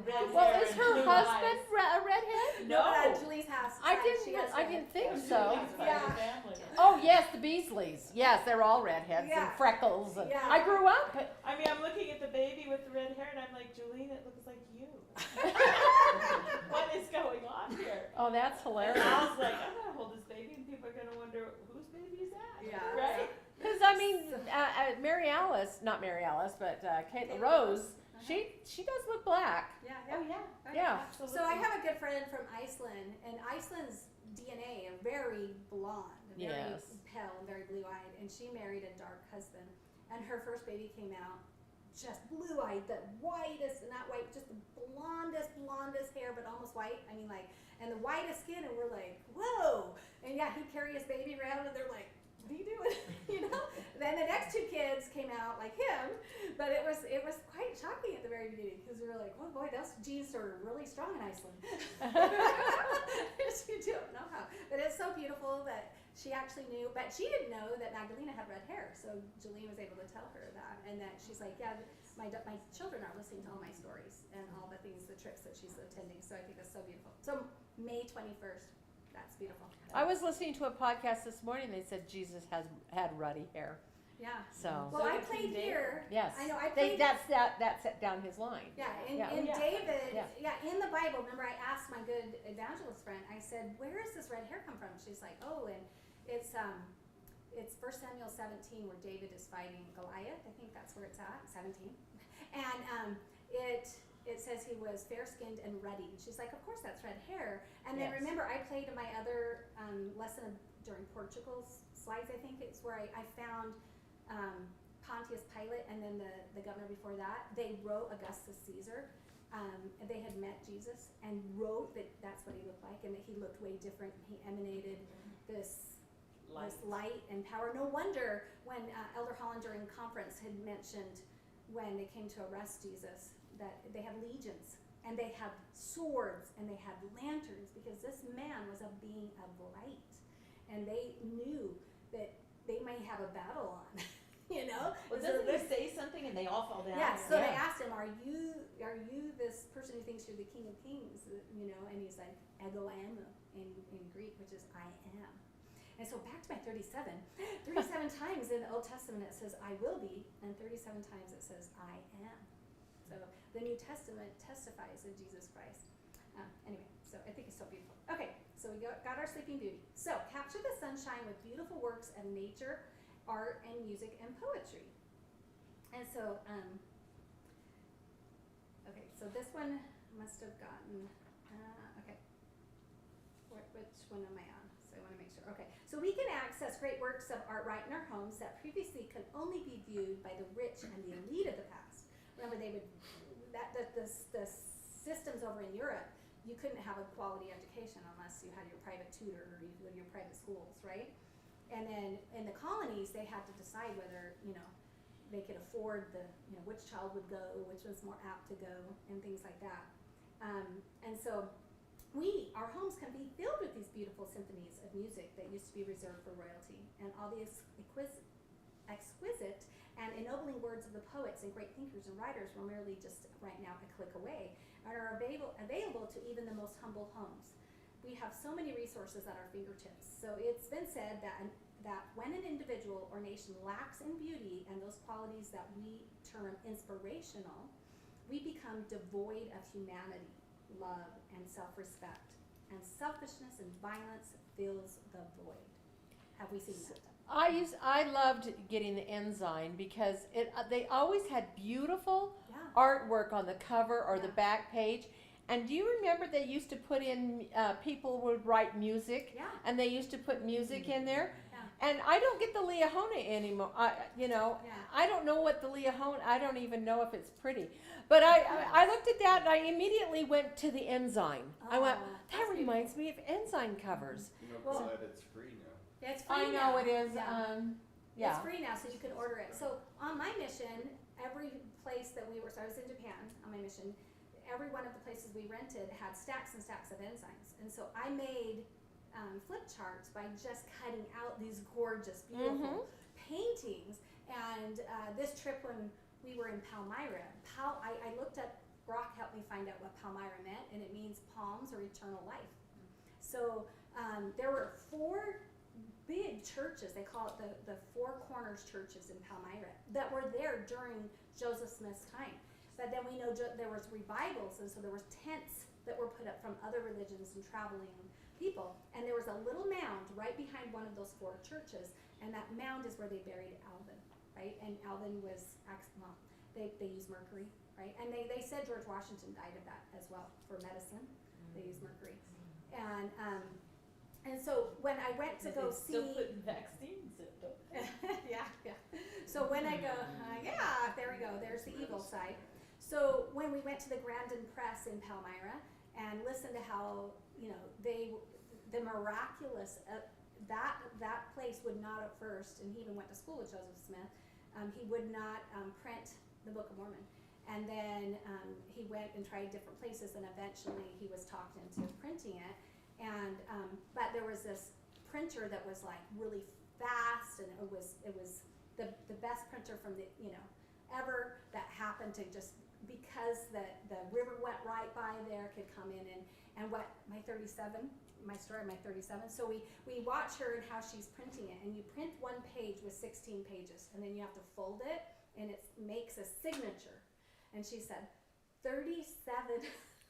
Red Well, hair is and her blue husband eyes. a redhead? No. At Julie's house. I she has didn't think Julian's so. by the Yeah. family. Oh yes, the Beasleys. Yes, they're all redheads Yeah. and freckles. And Yeah. I grew up. I mean, I'm looking at the baby with the red hair, and I'm like, Julene, it looks like you. What is going on here? Oh, that's And hilarious. I was like, I'm gonna hold this baby, and people are gonna wonder whose baby is that? Yeah. Right? Because I mean, Mary Alice, not Mary Alice, but Kayla Rose She does look black. Yeah, Oh, yeah. yeah. Yeah. Absolutely. So I have a good friend from Iceland, and Iceland's DNA are very blonde, very Yes. pale, and very blue-eyed. And she married a dark husband, and her first baby came out just blue-eyed, the whitest, not white, just the blondest hair, but almost white. I mean, like, and the whitest skin, and we're like, whoa! And yeah, he'd carry his baby around, and they're like, what are you doing? You know? Then the next two kids came out like him, but it was quite shocking at the very beginning because we were like, oh boy, those genes are really strong in Iceland. She don't know how, but it's so beautiful that she actually knew, but she didn't know that Magdalena had red hair. So Jolene was able to tell her that, and that she's like, yeah, my children are listening to all my stories and all the things, the trips that she's attending. So I think that's so beautiful. So May 21st, that's beautiful. I was listening to a podcast this morning. They said Jesus had ruddy hair. Yeah. So Well, I did played King here. yes, I know. I played. that set down his line. Yeah, Yeah. and Yeah. David, Yeah. in the Bible, remember I asked my good evangelist friend, I said, where does this red hair come from? She's like, oh, and it's 1 Samuel 17 where David is fighting Goliath. I think that's where it's at, 17. And it says he was fair-skinned and ruddy. She's like, of course that's red hair. And then Yes. remember, I played in my other lesson during Portugal's slides, I think it's where I found Pontius Pilate, and then the governor before that, they wrote Augustus Caesar. And they had met Jesus and wrote that that's what he looked like, and that he looked way different. He emanated this light and power. No wonder when Elder Holland during conference had mentioned when they came to arrest Jesus that they had legions and they had swords and they had lanterns because this man was a being of light, and they knew that they might have a battle on. You know? Well, So doesn't he this- say something and they all fall down? Yeah, so they Yeah. asked him, are you this person who thinks you're the King of Kings? You know, and he's like, ego am in Greek, which is I am. And so back to my 37. 37 times in the Old Testament it says I will be, and 37 times it says I am. So the New Testament testifies of Jesus Christ. Anyway, so I think it's so beautiful. Okay, so we got our Sleeping Beauty. So capture the sunshine with beautiful works of nature, art, and music, and poetry. And so, okay, so this one must have gotten, okay. Which one am I on? So I want to make sure. Okay, so we can access great works of art right in our homes that previously could only be viewed by the rich and the elite of the past. Remember, they would, the systems over in Europe, you couldn't have a quality education unless you had your private tutor or you go to your private schools, right? And then in the colonies, they had to decide whether, you know, they could afford which child would go, which was more apt to go, and things like that. And so our homes can be filled with these beautiful symphonies of music that used to be reserved for royalty, and all the exquisite and ennobling words of the poets and great thinkers and writers were merely just right now a click away, and are available to even the most humble homes. We have so many resources at our fingertips. So it's been said that when an individual or nation lacks in beauty and those qualities that we term inspirational, we become devoid of humanity, love, and self-respect. And selfishness and violence fills the void. Have we seen that? I loved getting the Ensign because they always had beautiful Yeah. artwork on the cover or the Yeah. back page. And do you remember they used to put in, people would write music, Yeah. and they used to put music in there? Yeah. And I don't get the Leahona anymore. Yeah. I don't know what the Leahona, I don't even know if it's pretty. But I looked at that and I immediately went to the Ensign. I went, Oh, that that's reminds me of Ensign covers. You know, Well- glad it's free now. Yeah, it's free I now. know it is, Yeah. yeah. It's free now, so you can order it. So on my mission, every place that we were, so I was in Japan on my mission, every one of the places we rented had stacks and stacks of ensigns. And so I made flip charts by just cutting out these gorgeous, beautiful paintings. And this trip when we were in Palmyra, I looked up, Brock helped me find out what Palmyra meant, and it means palms or eternal life. So there were 4 big churches, they call it the Four Corners churches in Palmyra, that were there during Joseph Smith's time. But then we know there was revivals, and so there was tents that were put up from other religions and traveling people. And there was a little mound right behind one of those 4 churches, and that mound is where they buried Alvin, right? And Alvin was, well, they used mercury right? And they said George Washington died of that as well for medicine. They use mercury. And so when I went to go see, Still putting vaccines in, don't they? yeah. So when I go, there we go. There's the evil side. So when we went to the Grandin Press in Palmyra and listened to how, you know, the miraculous, that place would not at first, and he even went to school with Joseph Smith, he would not print the Book of Mormon. And then he went and tried different places, and eventually he was talked into printing it. And but there was this printer that was like really fast, and it was the best printer from the, you know, ever, that happened to just, because the river went right by there, could come in and what my 37, so we watch her and how she's printing it, and you print one page with 16 pages, and then you have to fold it, and it makes a signature. And she said 37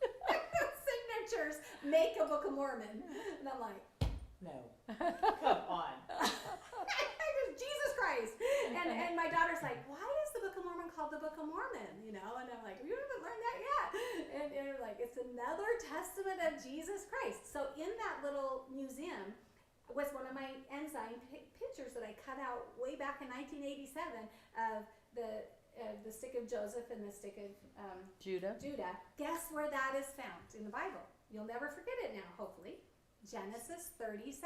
signatures make a Book of Mormon. And I'm like, No. Come on. Jesus Christ. And my daughter's like, why is the Book of Mormon called the Book of Mormon? You know, and I'm like, you haven't learned that yet. And they're like, it's another testament of Jesus Christ. So in that little museum was one of my ensign pictures that I cut out way back in 1987 of the stick of Joseph and the stick of Judah. Guess where that is found in the Bible? You'll never forget it now, hopefully. Genesis 37.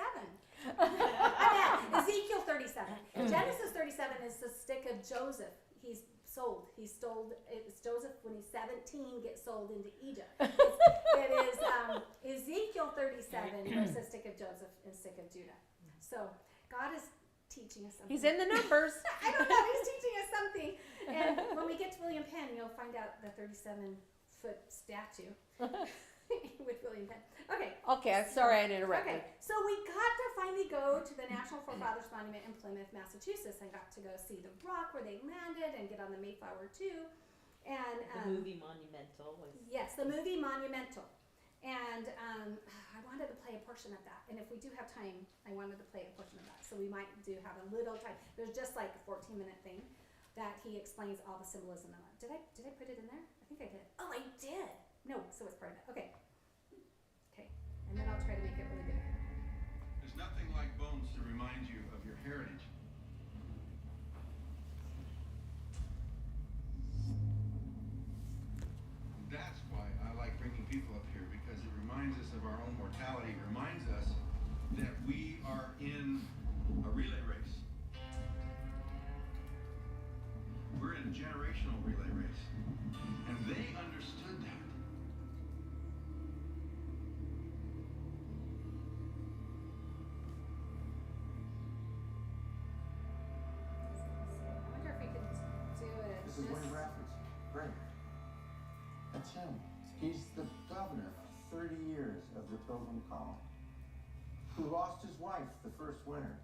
Ezekiel 37. Genesis 37 is the stick of Joseph. He's sold. It's Joseph when he's 17 gets sold into Egypt. It is Ezekiel 37 was the stick of Joseph and stick of Judah. So God is teaching us something. He's in the numbers. I don't know. He's teaching us something. And when we get to William Penn, you'll find out the 37-foot statue. With William Penn. Okay, I'm sorry I interrupted. Okay, so we got to finally go to the National Forefathers Monument in Plymouth, Massachusetts, and got to go see the rock where they landed and get on the Mayflower 2. And The movie Monumental was. yes, the movie Monumental. And I wanted to play a portion of that. And if we do have time, I wanted to play a portion of that. So we might do have a little time. There's just like a 14-minute thing that he explains all the symbolism of it. Did I put it in there? I think I did. Oh, I did. No, so it's part of it. Okay. And then I'll try to make it really big. There's nothing like bones to remind you of your heritage. That's why I like bringing people up here, because it reminds us of our own mortality. It reminds us that we are in a relay race. We're in a generational relay race. And they understood that. I wonder if we could do it. This is Wayne Bradford's friend. That's him. He's the governor for 30 years of the Pilgrim colony, who lost his wife the first winter,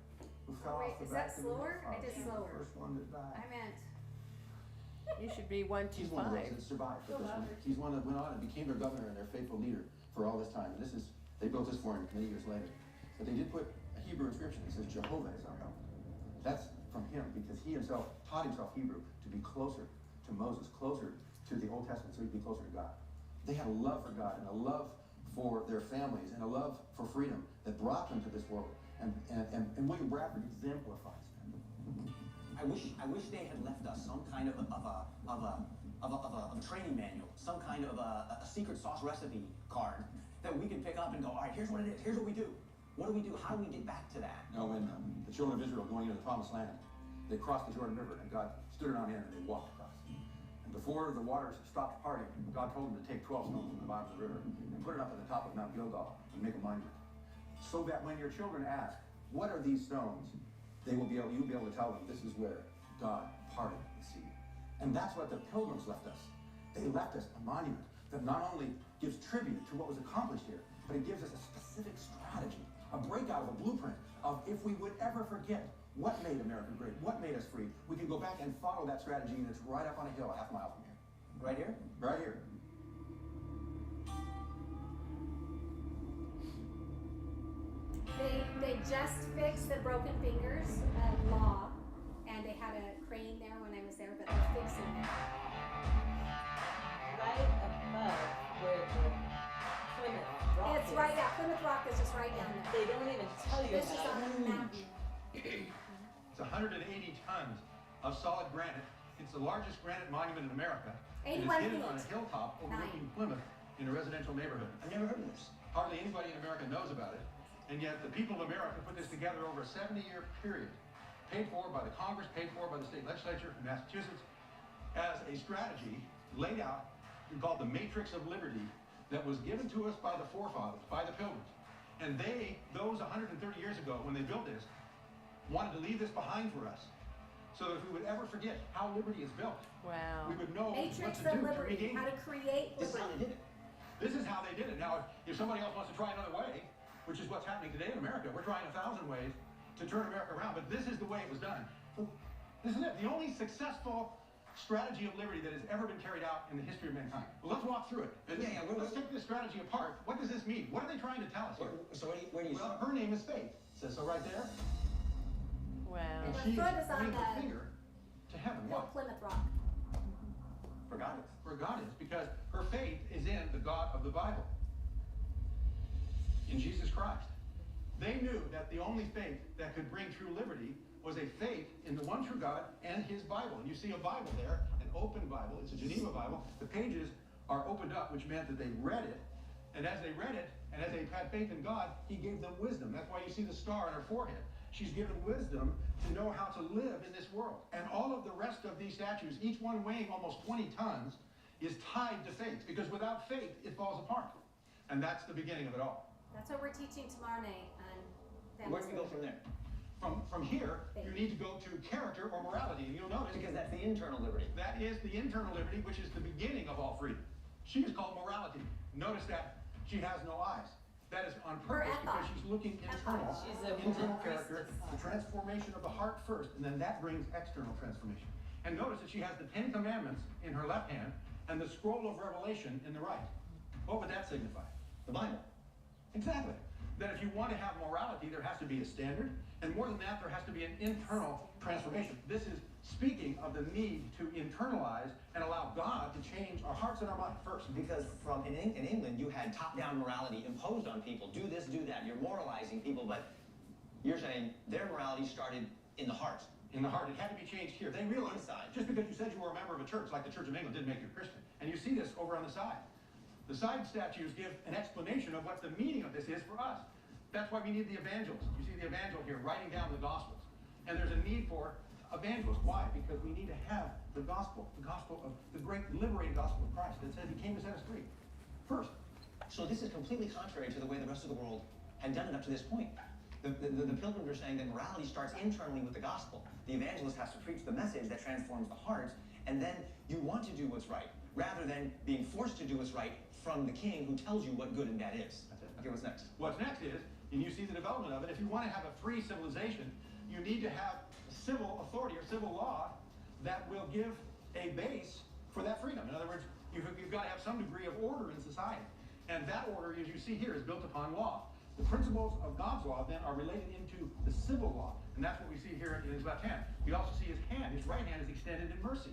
who fell Wait, off the is back that of the slower? Mayflower. I did She was slower. the first one that died. I meant. You should be He's one of those 125. that survived. Go But this one, louder. he's one that went on and became their governor and their faithful leader for all this time. And they built this for him many years later. But they did put a Hebrew inscription that says Jehovah is our help. That's from him, because he himself taught himself Hebrew to be closer to Moses, closer to the Old Testament, so he'd be closer to God. They had a love for God and a love for their families and a love for freedom that brought them to this world. And William Bradford exemplifies that. I wish they had left us some kind of a training manual, some kind of a secret sauce recipe card that we can pick up and go, all right, here's what it is, here's what we do. What do we do? How do we get back to that? Now, when the children of Israel going into the Promised Land, they crossed the Jordan River, and God stood around in and they walked across. And before the waters stopped parting, God told them to take 12 stones from the bottom of the river and put it up at the top of Mount Gilgal and make a monument, so that when your children ask, "What are these stones?" you'll be able to tell them, this is where God parted the sea. And that's what the Pilgrims left us. They left us a monument that not only gives tribute to what was accomplished here, but it gives us a specific strategy, a breakout of a blueprint of, if we would ever forget what made America great, what made us free, we can go back and follow that strategy, and it's right up on a hill a half mile from here. Right here? Right here. They just fixed the broken fingers law, and they had a crane there when I was there, but they're fixing it. They don't even tell you This is about on it. the mountain. It's 180 tons of solid granite. It's the largest granite monument in America. And 81 it's hidden on a feet. hilltop overlooking Plymouth in a residential neighborhood. I've never heard of this. Hardly anybody in America knows about it. And yet the people of America put this together over a 70-year period, paid for by the Congress, paid for by the state legislature in Massachusetts, as a strategy laid out and called the Matrix of Liberty that was given to us by the forefathers, by the Pilgrims. And they, those 130 years ago, when they built this, wanted to leave this behind for us, so that if we would ever forget how liberty is built, Wow. we would know Matrix what to of do to liberty, regain how it. to create This is how liberty. they did it. This is how they did it. Now, if somebody else wants to try another way, which is what's happening today in America, we're trying 1,000 ways to turn America around, but this is the way it was done. This is it. The only successful strategy of liberty that has ever been carried out in the history of mankind. Well, let's walk through it. Let's take this strategy apart. What does this mean? What are they trying to tell us here? So where do you Well, her name is Faith. It says so right there. Wow. And her she's foot is on pointing her the finger to heaven. Hill Why? Plymouth Rock. for God is? Where God is, because her faith is in the God of the Bible, in Jesus Christ. They knew that the only faith that could bring true liberty was a faith in the one true God and his Bible. And you see a Bible there, an open Bible. It's a Geneva Bible. The pages are opened up, which meant that they read it. And as they read it, and as they had faith in God, he gave them wisdom. That's why you see the star on her forehead. She's given wisdom to know how to live in this world. And all of the rest of these statues, each one weighing almost 20 tons, is tied to faith. Because without faith, it falls apart. And that's the beginning of it all. That's what we're teaching tomorrow night on Where do we go from there? From here, you need to go to character or morality. And you'll notice Because that's the internal liberty. that is the internal liberty, which is the beginning of all freedom. She is called morality. Notice that she has no eyes. That is on purpose because she's looking internal. She's a internal woman character, priestess. the transformation of the heart first, and then that brings external transformation. And notice that she has the 10 Commandments in her left hand and the scroll of Revelation in the right. What would that signify? The Bible. Exactly. That if you want to have morality, there has to be a standard, and more than that, there has to be an internal transformation. This is speaking of the need to internalize and allow God to change our hearts and our mind first. Because in England, you had top-down morality imposed on people. Do this, do that. You're moralizing people, but you're saying their morality started in the heart. In the heart, it had to be changed here. They realized Inside. just because you said you were a member of a church, like the Church of England, didn't make you a Christian. And you see this over on the side. The side statues give an explanation of what the meaning of this is for us. That's why we need the evangelists. You see the evangel here writing down the Gospels. And there's a need for evangelists. Why? Because we need to have the gospel of the great liberating gospel of Christ that says he came to set us free. First. So this is completely contrary to the way the rest of the world had done it up to this point. The pilgrims are saying that morality starts internally with the gospel. The evangelist has to preach the message that transforms the heart, and then you want to do what's right, rather than being forced to do what's right from the king who tells you what good and bad is. That's it. Okay, what's next? What's next is, and you see the development of it, if you want to have a free civilization, you need to have civil authority or civil law that will give a base for that freedom. In other words, you've got to have some degree of order in society. And that order, as you see here, is built upon law. The principles of God's law then are related into the civil law. And that's what we see here in his left hand. We also see his hand. His right hand is extended in mercy.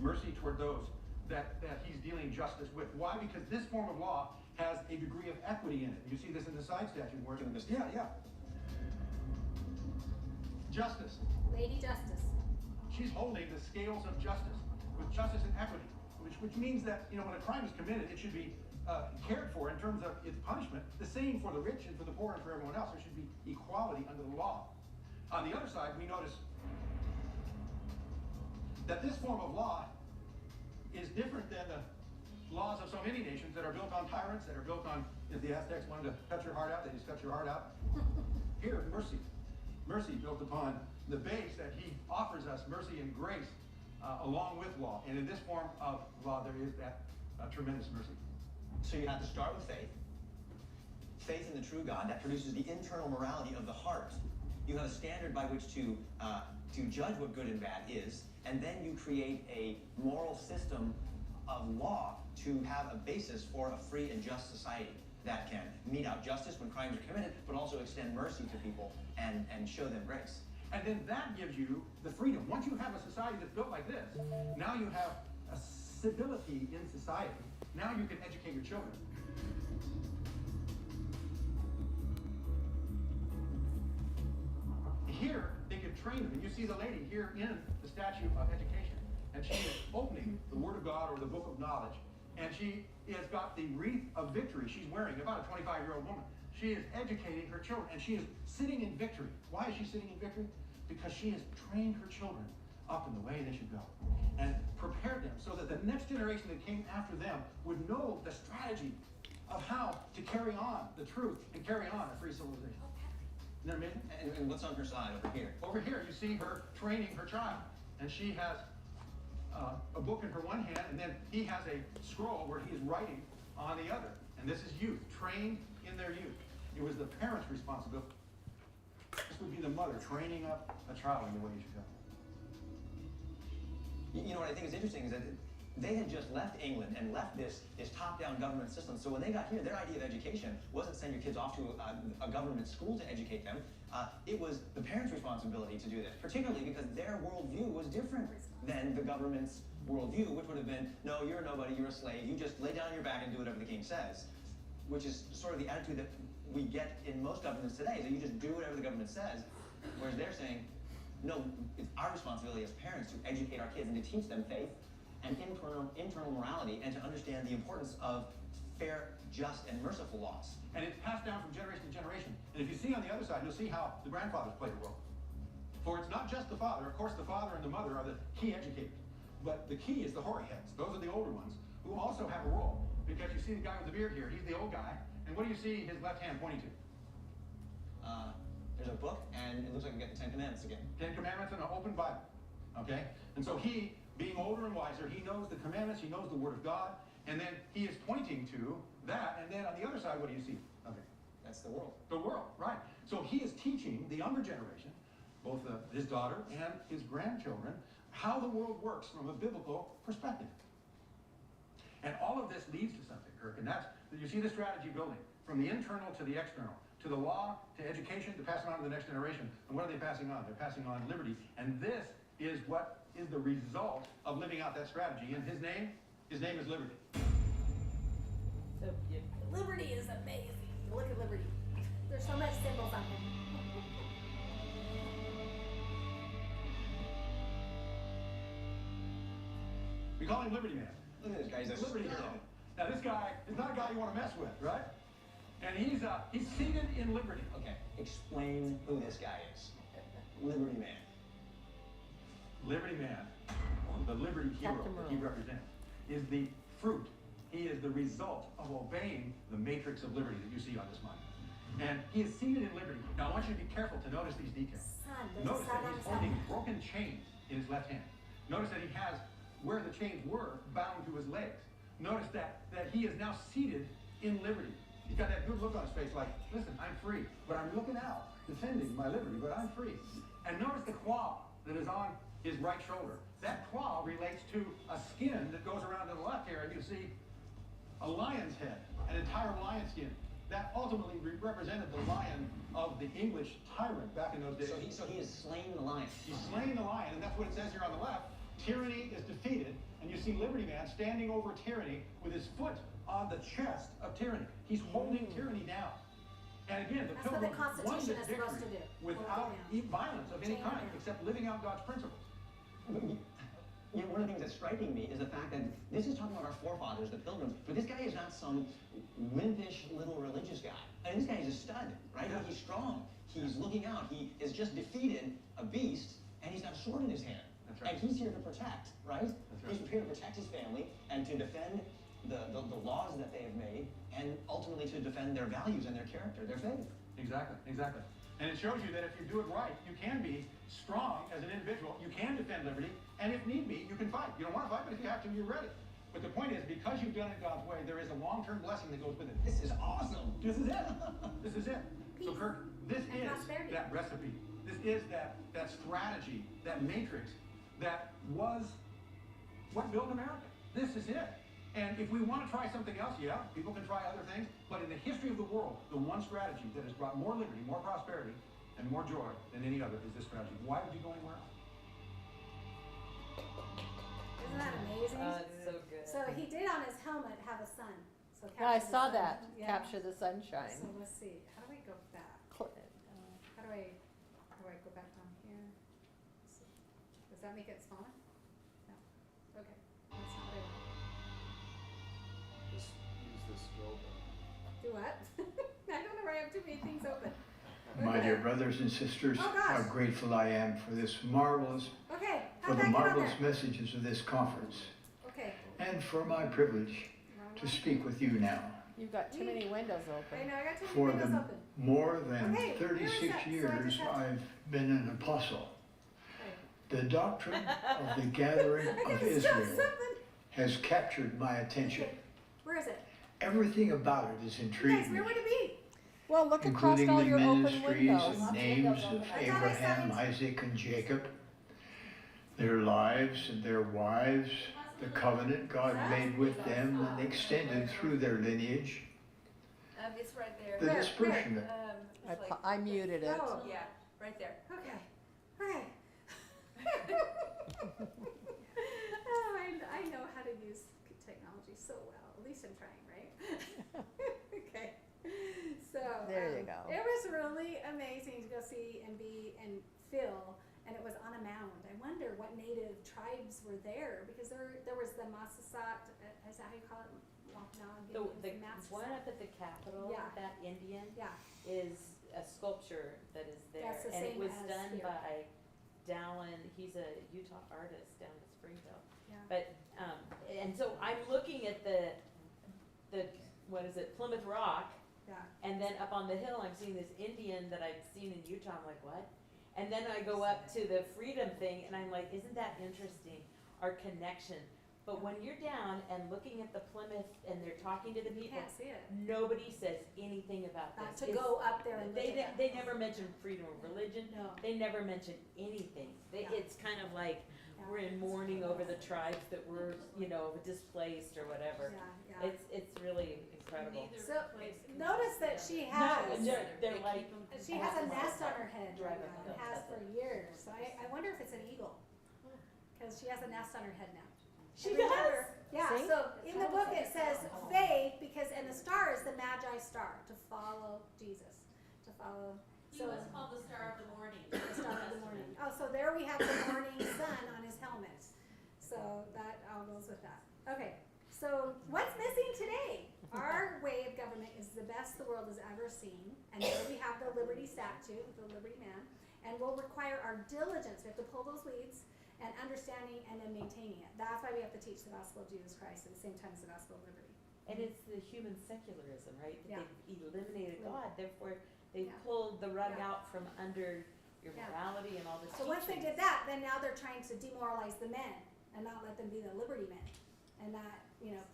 Mercy toward those that he's dealing justice with. Why? Because this form of law has a degree of equity in it. You see this in the side statue where it's yeah. Justice. Lady Justice. She's holding the scales of justice with justice and equity, which means that, you know, when a crime is committed, it should be cared for in terms of its punishment. The same for the rich and for the poor and for everyone else. There should be equality under the law. On the other side, we notice that this form of law is different than the laws of so many nations that are built on tyrants, that are built on, if the Aztecs wanted to cut your heart out, they just cut your heart out. Here, mercy. Mercy built upon the base that he offers us, mercy and grace, along with law. And in this form of law, there is that tremendous mercy. So you have to start with faith. Faith in the true God, that produces the internal morality of the heart. You have a standard by which to judge what good and bad is, and then you create a moral system of law to have a basis for a free and just society that can mete out justice when crimes are committed, but also extend mercy to people and show them grace. And then that gives you the freedom. Once you have a society that's built like this, now you have a civility in society. Now you can educate your children. freedom. And you see the lady here in the Statue of Education, and she is opening the Word of God or the Book of Knowledge, and she has got the wreath of victory she's wearing, about a 25-year-old woman. She is educating her children, and she is sitting in victory. Why is she sitting in victory? Because she has trained her children up in the way they should go and prepared them so that the next generation that came after them would know the strategy of how to carry on the truth and carry on a free civilization. Isn't that amazing? And what's on her side over here? Over here, you see her training her child, and she has a book in her one hand, and then he has a scroll where he is writing on the other. And this is youth, trained in their youth. It was the parents' responsibility. This would be the mother training up a child in the way you should go. You know what I think is interesting is that they had just left England and left this top-down government system. So when they got here, their idea of education wasn't send your kids off to a government school to educate them. It was the parents' responsibility to do this, particularly because their worldview was different than the government's worldview, which would have been, no, you're a nobody, you're a slave, you just lay down on your back and do whatever the king says, which is sort of the attitude that we get in most governments today, that you just do whatever the government says, whereas they're saying, no, it's our responsibility as parents to educate our kids and to teach them faith and internal morality and to understand the importance of fair, just, and merciful laws. And it's passed down from generation to generation. And if you see on the other side, you'll see how the grandfathers played a role. For it's not just the father. Of course, the father and the mother are the key educators. But the key is the hoary heads. Those are the older ones who also have a role. Because you see the guy with the beard here, he's the old guy. And what do you see his left hand pointing to? There's a book, and it looks like we get the 10 Commandments again. 10 Commandments and an open Bible. Okay? And so he, being older and wiser, he knows the commandments, he knows the Word of God, and then he is pointing to that, and then on the other side, what do you see? Okay. That's the world. The world, right. So he is teaching the younger generation, both his daughter and his grandchildren, how the world works from a biblical perspective. And all of this leads to something, Kirk, and that's, you see the strategy building, from the internal to the external, to the law, to education, to pass it on to the next generation. And what are they passing on? They're passing on liberty. And this is what is the result of living out that strategy. And his name is liberty. So beautiful. Liberty is amazing. Look at liberty. There's so much symbols on him. We call him Liberty Man. Look at this guy, he's a Liberty stud. Hero. Now this guy is not a guy you want to mess with, right? And he's seated in liberty. Okay, explain who this guy is. Liberty Man. Liberty Man, or the liberty hero that he represents, is the fruit. He is the result of obeying the matrix of liberty that you see on this monument. And he is seated in liberty. Now I want you to be careful to notice these details. Notice that he's holding broken chains in his left hand. Notice that he has, where the chains were, bound to his legs. Notice that he is now seated in liberty. He's got that good look on his face like, listen, I'm free, but I'm looking out, defending my liberty, but I'm free. And notice the claw that is on his right shoulder. That claw relates to a skin that goes around to the left here, and you see a lion's head, an entire lion skin. That ultimately represented the lion of the English tyrant back in those days. So he has slain the lion. He's slain the lion, and that's what it says here on the left. Tyranny is defeated, and you see Liberty Man standing over tyranny with his foot on the chest of tyranny. He's holding tyranny down. And again, the That's what the Pilgrims won Constitution this is supposed victory to do. without Hold it down. violence of any Chain kind, it down. except living out God's principles. You know, one of the things that's striking me is the fact that this is talking about our forefathers, the Pilgrims, but this guy is not some wimpish little religious guy. I mean, this guy is a stud, right? Yeah. He's strong. He's looking out. He has just defeated a beast, and he's got a sword in his hand. That's right. And he's here to protect, right? That's right. He's prepared to protect his family and to defend the laws that they have made, and ultimately to defend their values and their character, their faith. Exactly, exactly. And it shows you that if you do it right, you can be strong as an individual, you can defend liberty, and if need be, you can fight. You don't want to fight, but if you have to, you're ready. But the point is, because you've done it God's way, there is a long-term blessing that goes with it. This is awesome. This is it. This is it. So Peace Kirk, this and is prosperity. that recipe. This is that strategy, that matrix that was what built America. This is it. And if we want to try something else, yeah, people can try other things, but in the history of the world, the one strategy that has brought more liberty, more prosperity, and more joy than any other is this strategy. Why would you go anywhere else? Isn't that amazing? It's so good. So he did on his helmet have a sun. So Yeah, I capture the saw sun. that, Yeah. capture the sunshine. So let's see. How do I go back? How do I go back down here? that make it smaller? No. Okay. That's not what I want. Just use this go button. Do what? I don't know where I have too many things open. My dear brothers and sisters, Oh, gosh. how grateful I am for this marvelous, Okay. for How'd the that get on marvelous there? messages of this conference, Okay. and for my privilege Wrong to one. speak with you now. You've got too many windows I open. know, I got too many For windows the open. more than Okay, where is 36 that? So I years just have to- I've been an apostle. Okay. The doctrine of the gathering I of gotta stop Israel something. has captured my attention. Okay. Where is it? Everything about it has You guys, intrigued me, where would it be? Well, look across including all the your open ministries windows. and names of I thought I Abraham, signed- Isaac, and Jacob, their lives and their wives, the covenant God made with them and extended through their lineage, It's right there. the Where? dispersion of I muted it. Oh. Yeah, right there. Okay. Okay. Oh, I know how to use technology so well. At least I'm trying, right? Okay. So There you go. It was really amazing to go see and be and feel, and it was on a mound. I wonder what native tribes were there because there was the Massasat. Is that how you call it? The one up at the Capitol, Yeah. that Indian, Yeah. is a sculpture that is there. That's the And it same was as done here. by Dallin, he's a Utah artist down in Springville. Yeah. But, and so I'm looking at the, what is it, Plymouth Rock, Yeah. and then up on the hill, I'm seeing this Indian that I've seen in Utah, I'm like, what? And then I go up to the freedom thing, and I'm like, isn't that interesting, our connection? But when you're down and looking at the Plymouth, and they're talking to the You people, can't see it. nobody says anything about Not this. to It's- go up there and look They, at that. they never mention freedom of religion, No. they never mention anything. Yeah. It's kind of like, Yeah. we're in mourning over the tribes that were, displaced or whatever. Yeah, yeah. It's really incredible. So notice that she No, has they're like, she has a nest on her head right Driving now, and up. has for years. So I wonder if it's an eagle, because she has a nest on her head now. she And does? remember- Yeah. See? So in the book it says faith and the star is the Magi star to follow Jesus, to follow. He So was called the Star of the Morning. the star of the morning. Oh, so there we have the morning sun on his helmet. So that all goes with that. Okay. So what's missing today? Our way of government is the best the world has ever seen, and there we have the Liberty Statute, the Liberty Man, and will require our diligence. We have to pull those weeds and understanding and then maintaining it. That's why we have to teach the gospel of Jesus Christ at the same time as the gospel of liberty. And it's the human secularism, right? That Yeah. they've eliminated God, therefore they Yeah. pulled the rug Yeah. out from under your Yeah. morality and all this So once they teaching. did that, then now they're trying to demoralize the men and not let them be the liberty men and not,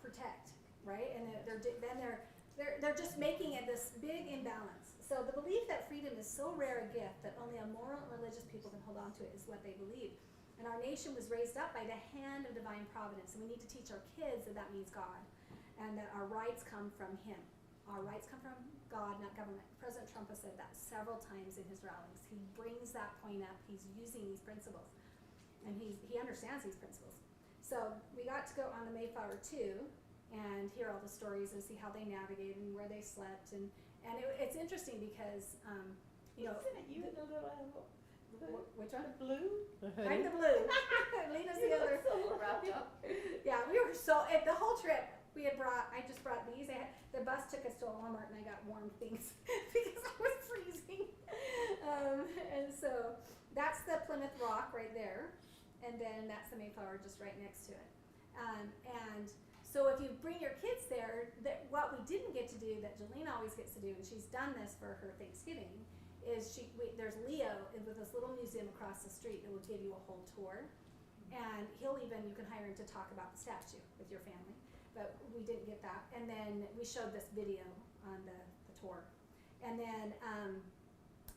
protect, right? And they're just making it this big imbalance. So the belief that freedom is so rare a gift that only a moral and religious people can hold on to it is what they believe. And our nation was raised up by the hand of divine providence, and we need to teach our kids that that means God, and that our rights come from Him. Our rights come from God, not government. President Trump has said that several times in his rallies. He brings that point up. He's using these principles, and he understands these principles. So we got to go on the Mayflower too, and hear all the stories and see how they navigated and where they slept, and it's interesting because Isn't it you and the little animal? which one? Blue? I'm the blue. Lena's the other. So wrapped up. Yeah, we were the whole trip we had I just brought these. The bus took us to a Walmart and I got warm things because I was freezing. And so that's the Plymouth Rock right there. And then that's the Mayflower just right next to it. And so if you bring your kids there, what we didn't get to do that Jolene always gets to do, and she's done this for her Thanksgiving, is there's Leo with this little museum across the street that will give you a whole tour. And you can hire him to talk about the statue with your family. But we didn't get that. And then we showed this video on the tour. And then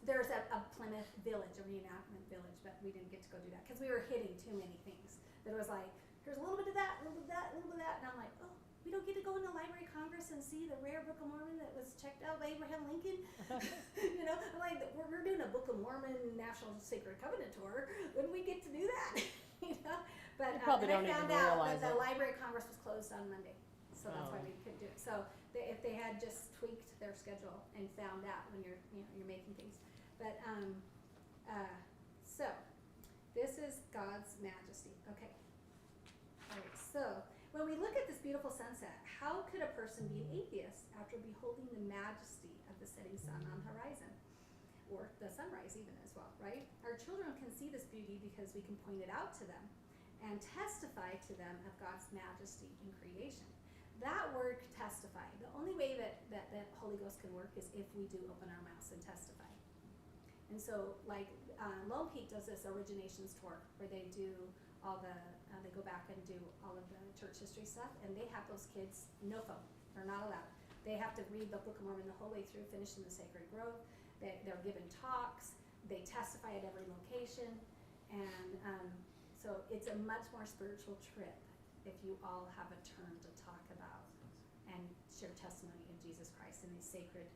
there's a Plymouth village, a reenactment village, but we didn't get to go do that because we were hitting too many things. That it was like, here's a little bit of that, a little bit of that, a little bit of that. And I'm like, oh, we don't get to go in the Library of Congress and see the rare Book of Mormon that was checked out by Abraham Lincoln. I'm like, we're doing a Book of Mormon National Sacred Covenant tour. Wouldn't we get to do that? But You probably and don't I found even out realize that the it. Library of Congress was closed on Monday, so that's why Oh. we couldn't do it. So if they had just tweaked their schedule and found out when you're making things, but so This is God's majesty. Okay. All right, so when we look at this beautiful sunset, how could a person be an atheist after beholding the majesty of the setting sun on the horizon? Or the sunrise even as well, right? Our children can see this beauty because we can point it out to them and testify to them of God's majesty in creation. That word testify, the only way that Holy Ghost can work is if we do open our mouths and testify. And so like Lone Peak does this originations tour where they do all the, they go back and do all of the church history stuff, and they have those kids, no phone, they're not allowed. They have to read the Book of Mormon the whole way through, finish in the Sacred Grove. They're given talks, they testify at every location, and so it's a much more spiritual trip if you all have a turn to talk about and share testimony of Jesus Christ in these sacred,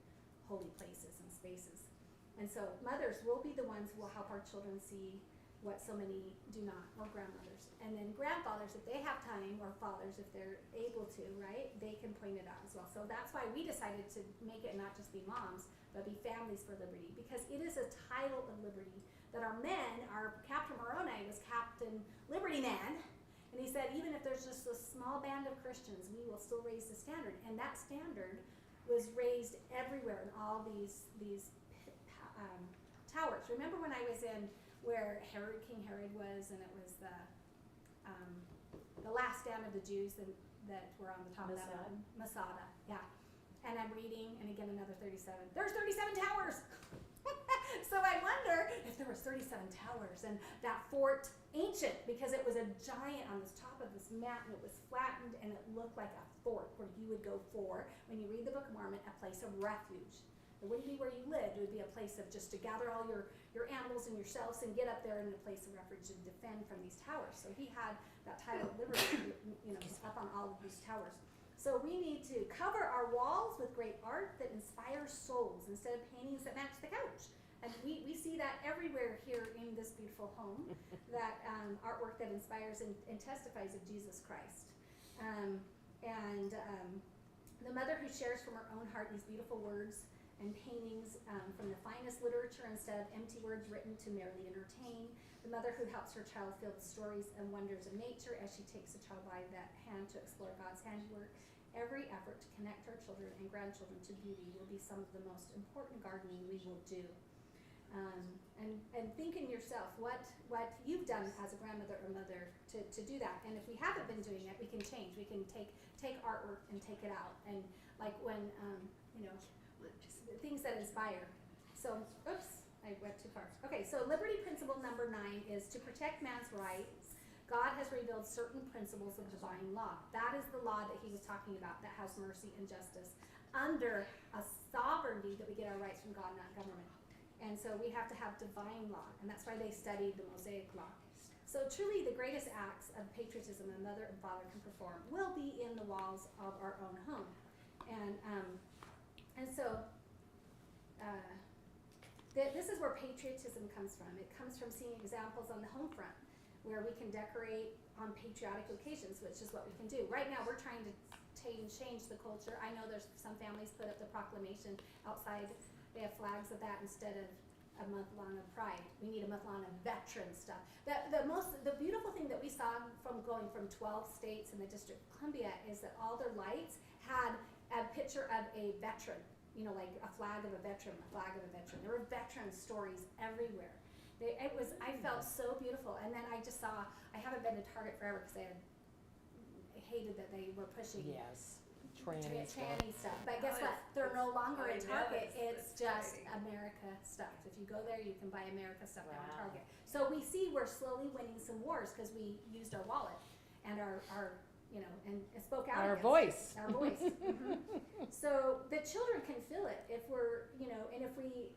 holy places and spaces. And so mothers will be the ones who will help our children see what so many do not, or grandmothers. And then grandfathers, if they have time, or fathers, if they're able to, right, they can point it out as well. So that's why we decided to make it not just be moms, but be families for liberty, because it is a title of liberty that our men, our Captain Moroni was Captain Liberty Man, and he said even if there's just a small band of Christians, we will still raise the standard. And that standard was raised everywhere in all these towers. Remember when I was in where King Herod was, and it was the last stand of the Jews that were on the top of that mountain? Masada, yeah. And I'm reading, and again another 37. There's 37 towers! So I wonder if there was 37 towers, and that fort, ancient, because it was a giant on the top of this mountain. It was flattened, and it looked like a fort where you would go for, when you read the Book of Mormon, a place of refuge. It wouldn't be where you lived. It would be a place of just to gather all your animals and yourselves and get up there in a place of refuge and defend from these towers. So he had that title of liberty, up on all of these towers. So we need to cover our walls with great art that inspires souls instead of paintings that match the couch. And we see that everywhere here in this beautiful home, that artwork that inspires and testifies of Jesus Christ. The mother who shares from her own heart these beautiful words and paintings from the finest literature instead of empty words written to merely entertain. The mother who helps her child feel the stories and wonders of nature as she takes the child by that hand to explore God's handiwork. Every effort to connect our children and grandchildren to beauty will be some of the most important gardening we will do. And think in yourself what you've done as a grandmother or mother to do that. And if we haven't been doing it, we can change. We can take artwork and take it out. And like when, things that inspire. So, oops, I went too far. Okay, so liberty principle number 9 is to protect man's rights. God has revealed certain principles of divine law. That is the law that he was talking about that has mercy and justice under a sovereignty that we get our rights from God, not government. And so we have to have divine law, and that's why they studied the Mosaic law. So truly the greatest acts of patriotism a mother and father can perform will be in the walls of our own home. And so this is where patriotism comes from. It comes from seeing examples on the home front where we can decorate on patriotic occasions, which is what we can do. Right now we're trying to change the culture. I know there's some families put up the proclamation outside. They have flags of that instead of a month long of pride. We need a month long of veteran stuff. The beautiful thing that we saw from going from 12 states in the District of Columbia is that all their lights had a picture of a veteran, like a flag of a veteran, a flag of a veteran. There were veteran stories everywhere. I felt so beautiful. And then I just saw, I haven't been to Target forever because I hated that they were pushing tranny stuff. But guess what? They're no longer in Target. It's just America stuff. If you go there, you can buy America stuff now in Target. So we see we're slowly winning some wars because we used our wallet and our and spoke out. Our voice. Our voice. Mm-hmm. So the children can feel it if we're, and if we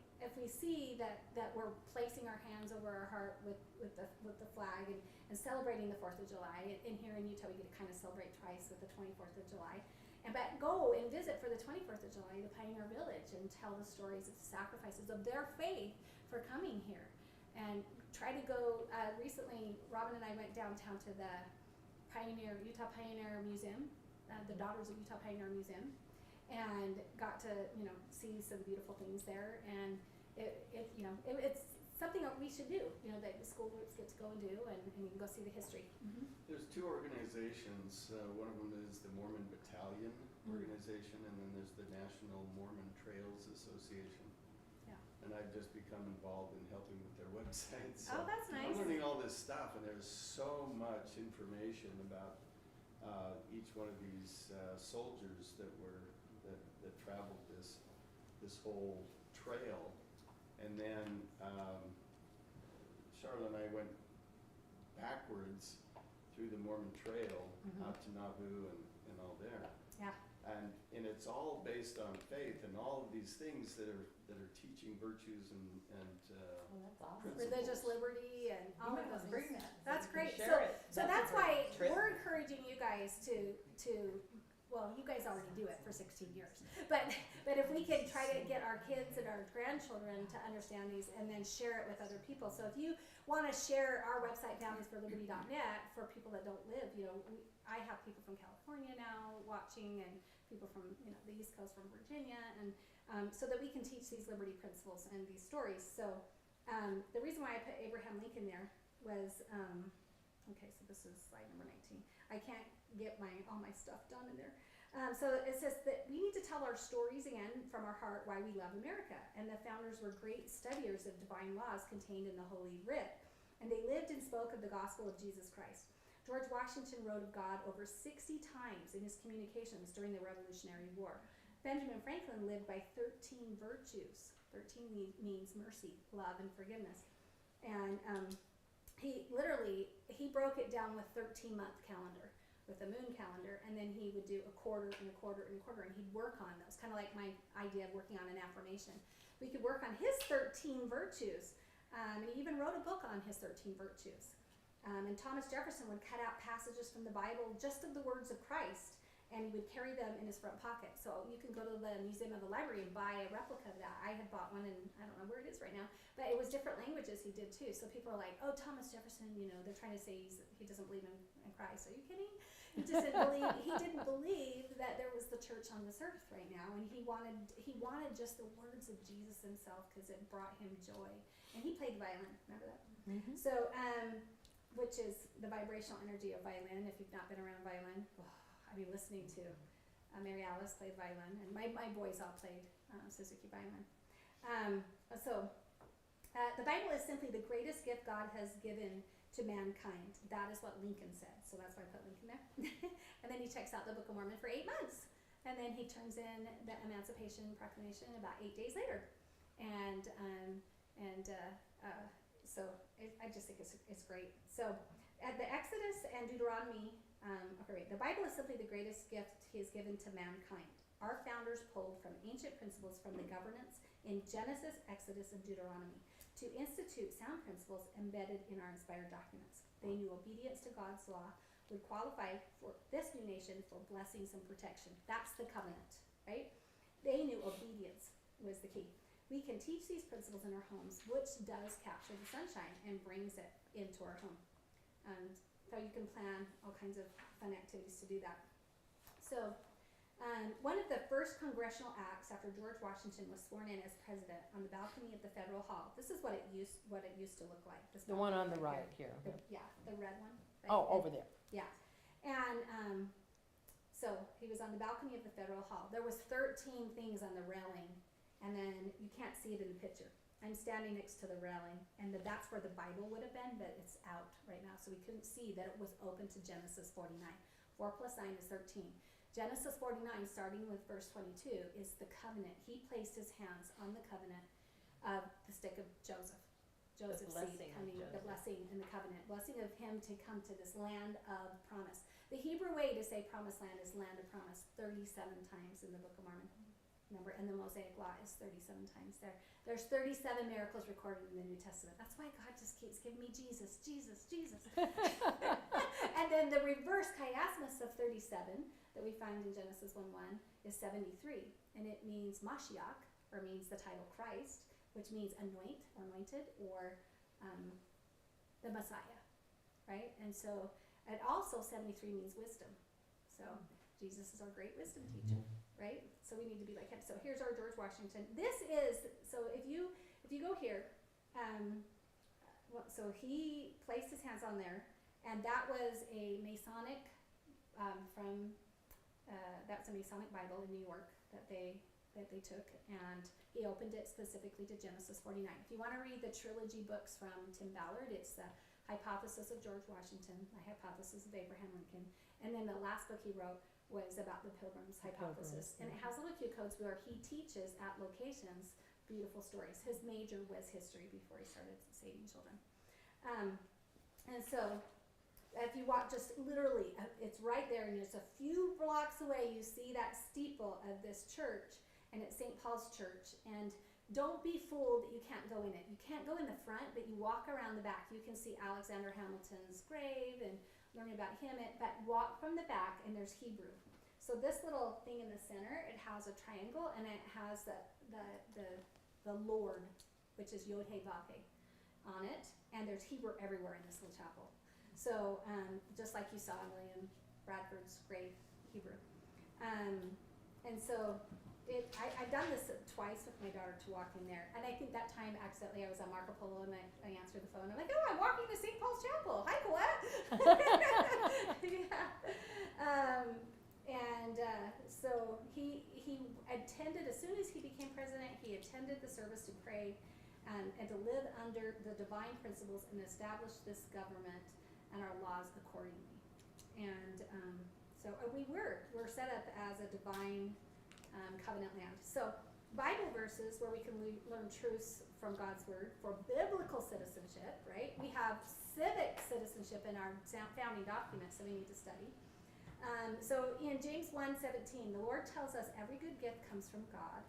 see that we're placing our hands over our heart with the flag and celebrating the 4th of July. And here in Utah, we get to kind of celebrate twice with the 24th of July. But go and visit for the 24th of July, the Pioneer Village, and tell the stories of the sacrifices of their faith for coming here. And try to go, recently, Robin and I went downtown to the Utah Pioneer Museum, the Daughters of Utah Pioneer Museum, and got to, see some beautiful things there. And it's something that we should do, you know, that the school groups get to go and do, and you can go see the history. There's two organizations. One of them is the Mormon Battalion organization, and then there's the National Mormon Trails Association. Yeah. And I've just become involved in helping with their websites. Oh, that's nice. I'm learning all this stuff, and there's so much information about each one of these soldiers that traveled this whole trail. And then Charlotte and I went backwards through the Mormon Trail out to Nauvoo and all there. Yeah. And it's all based on faith and all of these things that are teaching virtues and That's awesome. principles. Religious liberty and all of those bring things. that. That's great. Share it. So that's a why trip. we're encouraging you guys to well, you guys already do it for 16 years. But if we can try to get our kids and our grandchildren to understand these and then share it with other people. So if you want to share our website, familiesforliberty.net, for people that don't live, you know, I have people from California now watching, and people from, you know, the East Coast, from Virginia, and so that we can teach these liberty principles and these stories. So the reason why I put Abraham Lincoln there was, okay, so this is slide number 19. I can't get all my stuff done in there. So it says that we need to tell our stories again from our heart why we love America. And the founders were great studiers of divine laws contained in the Holy Writ. And they lived and spoke of the gospel of Jesus Christ. George Washington wrote of God over 60 times in his communications during the Revolutionary War. Benjamin Franklin lived by 13 virtues. 13 means mercy, love, and forgiveness. And he broke it down with 13-month calendar, with a moon calendar, and then he would do a quarter and a quarter and a quarter, and he'd work on those, kind of like my idea of working on an affirmation. We could work on his 13 virtues, and he even wrote a book on his 13 virtues. And Thomas Jefferson would cut out passages from the Bible, just of the words of Christ, and he would carry them in his front pocket. So you can go to the Museum of the Library and buy a replica of that. I had bought one, and I don't know where it is right now, but it was different languages he did too. So people are like, oh, Thomas Jefferson, you know, they're trying to say he doesn't believe in Christ. Are you kidding? He just didn't believe that there was the church on this earth right now, and he wanted just the words of Jesus himself, because it brought him joy. And he played violin. Remember that? So, which is the vibrational energy of violin. If you've not been around violin, I mean, listening to Mary Alice played violin, and my boys all played Suzuki violin. The Bible is simply the greatest gift God has given to mankind. That is what Lincoln said. So that's why I put Lincoln there. And then he checks out the Book of Mormon for 8 months. And then he turns in the Emancipation Proclamation about 8 days later. I just think it's great. So at the Exodus and Deuteronomy, the Bible is simply the greatest gift he has given to mankind. Our founders pulled from ancient principles from the governance in Genesis, Exodus, and Deuteronomy to institute sound principles embedded in our inspired documents. They knew obedience to God's law would qualify for this new nation for blessings and protection. That's the covenant, right? They knew obedience was the key. We can teach these principles in our homes, which does capture the sunshine and brings it into our home. And so you can plan all kinds of fun activities to do that. So one of the first congressional acts after George Washington was sworn in as president on the balcony of the Federal Hall. This is what it used to look like. This The one on balcony the right here. Yeah, the red one. Right? Oh, over there. Yeah, and so he was on the balcony of the Federal Hall. There was 13 things on the railing, and then you can't see it in the picture. I'm standing next to the railing, and that's where the Bible would have been, but it's out right now, so we couldn't see that it was open to Genesis 49. 4 plus 9 is 13. Genesis 49, starting with verse 22, is the covenant. He placed his hands on the covenant of the stick of Joseph. Joseph's seed coming, the blessing and the covenant. Blessing of him to come to this land of promise. The Hebrew way to say promised land is land of promise 37 times in the Book of Mormon. Remember, and the Mosaic Law is 37 times there. There's 37 miracles recorded in the New Testament. That's why God just keeps giving me Jesus, Jesus, Jesus. And then the reverse chiasmus of 37 that we find in Genesis 1:1 is 73. And it means Mashiach, or means the title Christ, which means anointed, or the Messiah, right? And so, and also 73 means wisdom. So Jesus is our great wisdom teacher, right? So we need to be like him. So here's our George Washington. This is, so if you go here, So he placed his hands on there, and that was a Masonic that's a Masonic Bible in New York that they took, and he opened it specifically to Genesis 49. If you want to read the trilogy books from Tim Ballard, it's the Hypothesis of George Washington, the Hypothesis of Abraham Lincoln, and then the last book he wrote was about the Pilgrim's Hypothesis, and it has little few codes where he teaches at locations beautiful stories. His major was history before he started saving children. And so if you walk just literally, it's right there, and just a few blocks away, you see that steeple of this church, and it's St. Paul's Church. And don't be fooled that you can't go in it. You can't go in the front, but you walk around the back. You can see Alexander Hamilton's grave and learn about him. But walk from the back, and there's Hebrew. So this little thing in the center, it has a triangle, and it has the Lord, which is Yod He Vav He, on it. And there's Hebrew everywhere in this little chapel. So just like you saw in William Bradford's grave, Hebrew. And so I've done this twice with my daughter to walk in there. And I think that time accidentally I was on Marco Polo, and I answered the phone. I'm like, oh, I'm walking to St. Paul's Chapel. Hi, Colette. Yeah. So he attended, as soon as he became president, he attended the service to pray and to live under the divine principles and establish this government and our laws accordingly. And so we're set up as a divine covenant land. So Bible verses where we can learn truths from God's word for biblical citizenship, right? We have civic citizenship in our founding documents that we need to study. So in James 1:17, the Lord tells us every good gift comes from God.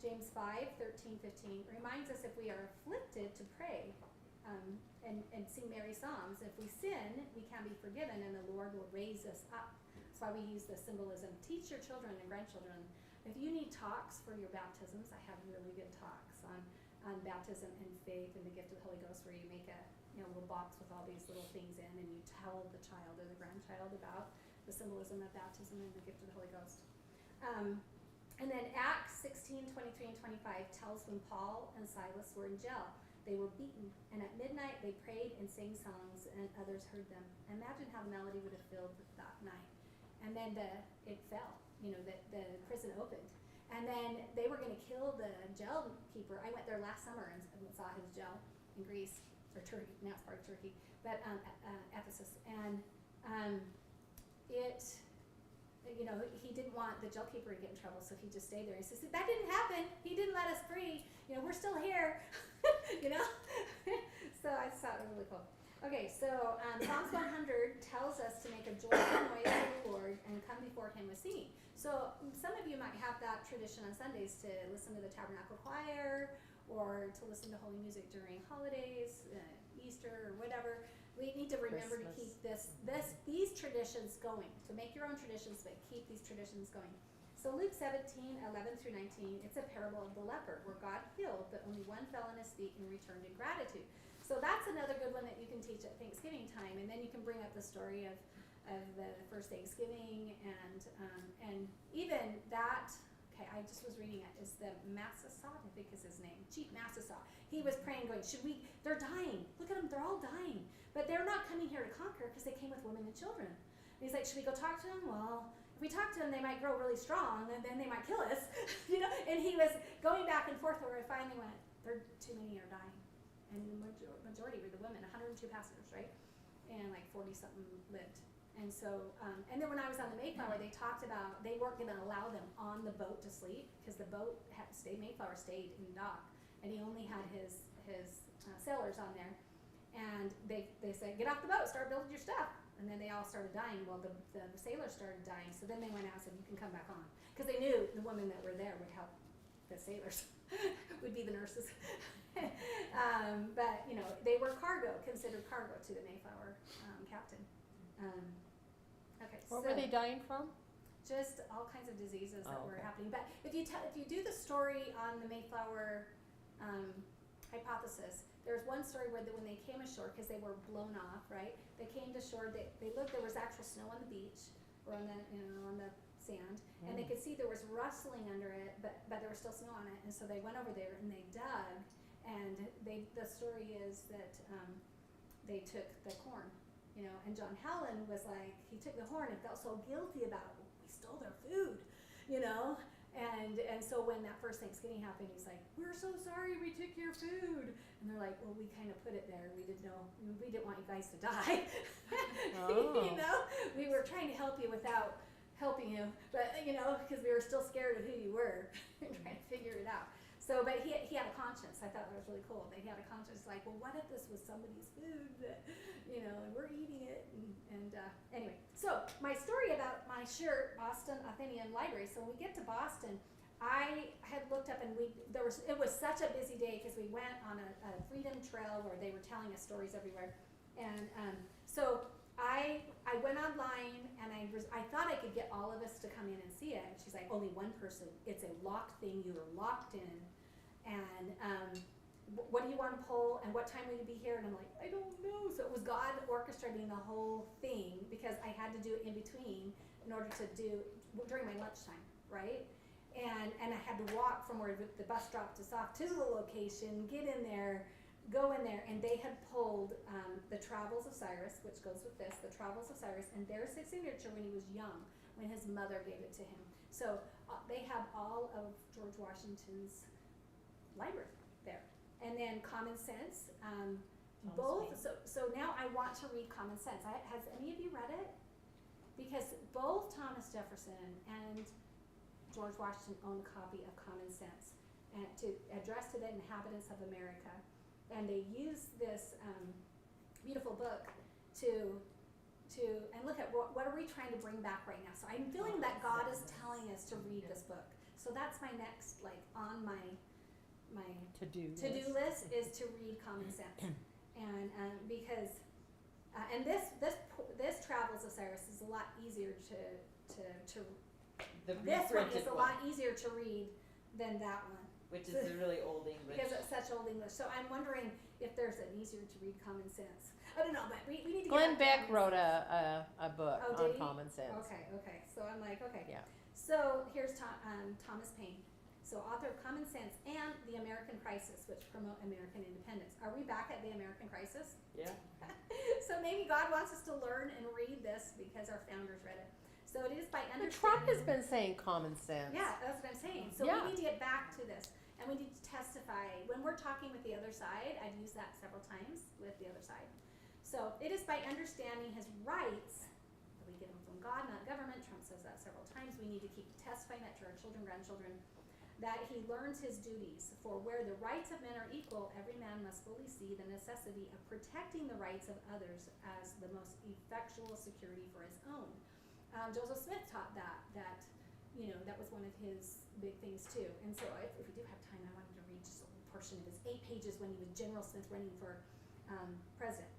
James 5:13-15 reminds us if we are afflicted to pray and sing merry psalms. If we sin, we can be forgiven, and the Lord will raise us up. That's why we use the symbolism. Teach your children and grandchildren. If you need talks for your baptisms, I have really good talks on baptism and faith and the gift of the Holy Ghost, where you make a little box with all these little things in, and you tell the child or the grandchild about the symbolism of baptism and the gift of the Holy Ghost. And then Acts 16:23 and 25 tells when Paul and Silas were in jail. They were beaten, and at midnight they prayed and sang songs, and others heard them. Imagine how the melody would have filled that night. And then it fell, the prison opened. And then they were going to kill the jail keeper. I went there last summer and saw his jail in Greece, or Turkey, now it's part of Turkey, but Ephesus. And he didn't want the jail keeper to get in trouble, so he just stayed there. He says, that didn't happen. He didn't let us free. We're still here. So I just thought it was really cool. Okay, so Psalms 100 tells us to make a joyful noise to the Lord and come before him with singing. So some of you might have that tradition on Sundays to listen to the Tabernacle Choir, or to listen to holy music during holidays, Easter, or whatever. We need to remember to keep these traditions going. So make your own traditions, but keep these traditions going. So Luke 17:11-19, it's a parable of the leper, where God healed, but only one fell on his feet and returned in gratitude. So that's another good one that you can teach at Thanksgiving time, and then you can bring up the story of the first Thanksgiving, and even that. Okay, I just was reading it. Is the Massasoit, I think is his name, Chief Massasoit. He was praying, going, they're dying. Look at them, they're all dying. But they're not coming here to conquer, because they came with women and children. And he's like, should we go talk to them? Well, if we talk to them, they might grow really strong, and then they might kill us. And he was going back and forth, where I finally went, too many are dying. And the majority were the women, 102 passengers, right? And like 40-something lived. And so, and then when I was on the Mayflower, they talked about they weren't going to allow them on the boat to sleep, because the boat Mayflower stayed in dock, and he only had his sailors on there. And they said, get off the boat, start building your stuff. And then they all started dying. Well, the sailors started dying, so then they went out and said, you can come back on, because they knew the women that were there would help the sailors, would be the nurses. But they were considered cargo to the Mayflower captain. What were they dying from? Just all kinds of diseases that were happening. But if you do the story on the Mayflower hypothesis, there's one story where when they came ashore, because they were blown off, right? They came to shore. They looked. There was actual snow on the beach, or on the sand, and they could see there was rustling under it, but there was still snow on it. And so they went over there and they dug, and the story is that they took the corn, you know, and John Helen was like, he took the horn and felt so guilty about it. We stole their food, you know, and so when that first Thanksgiving happened, he's like, we're so sorry we took your food, and they're like, well, we kind of put it there. We didn't know, we didn't want you guys to die. Oh. You know, we were trying to help you without helping you, but you know, because we were still scared of who you were, trying to figure it out. So, but he had a conscience. I thought that was really cool. That he had a conscience, like, well, what if this was somebody's food that, you know, and we're eating it, and anyway. So, my story about my shirt, Boston Athenaeum Library. So, when we get to Boston, I had looked up, and it was such a busy day because we went on a freedom trail where they were telling us stories everywhere, and so I went online, and I thought I could get all of us to come in and see it. And she's like, only one person. It's a locked thing. You are locked in. And what do you want to pull? And what time will you be here? And I'm like, I don't know. So it was God orchestrating the whole thing because I had to do it in between in order to do during my lunchtime, right? And I had to walk from where the bus dropped us off to the location, get in there, go in there, and they had pulled the Travels of Cyrus, which goes with this, the Travels of Cyrus, and there's his signature when he was young, when his mother gave it to him. So they have all of George Washington's library there. And then Common Sense, both, so now I want to read Common Sense. Has any of you read it? Because both Thomas Jefferson and George Washington own a copy of Common Sense, and to address to the inhabitants of America. And they use this beautiful book to and look at what are we trying to bring back right now. So I'm feeling that God is telling us to read this book. So that's my next, like, on my to-do list is to read Common Sense, and because and this Travels of Cyrus is a lot easier to this one is a lot easier to read than that one, which is a really old English. Because it's such old English. So I'm wondering if there's an easier to read Common Sense. I don't know, but we need to Glenn get Beck wrote a book on he? Common Sense. Okay. So I'm like, okay. Yeah. So here's Thomas Paine. So author of Common Sense and The American Crisis, which promote American independence. Are we back at the American Crisis? Yeah. So maybe God wants us to learn and read this because our founders read it. So it is by But understanding. Trump has been saying common sense. Yeah, that's what I'm saying. So Yeah. we need to get back to this. And we need to testify. When we're talking with the other side, I've used that several times with the other side. So it is by understanding his rights that we get them from God, not government. Trump says that several times. We need to keep testifying that to our children, grandchildren, that he learns his duties. For where the rights of men are equal, every man must fully see the necessity of protecting the rights of others as the most effectual security for his own. Joseph Smith taught that, you know, that was one of his big things too. And so if we do have time, I wanted to read just a little portion of his 8 pages when he was General Smith running for president.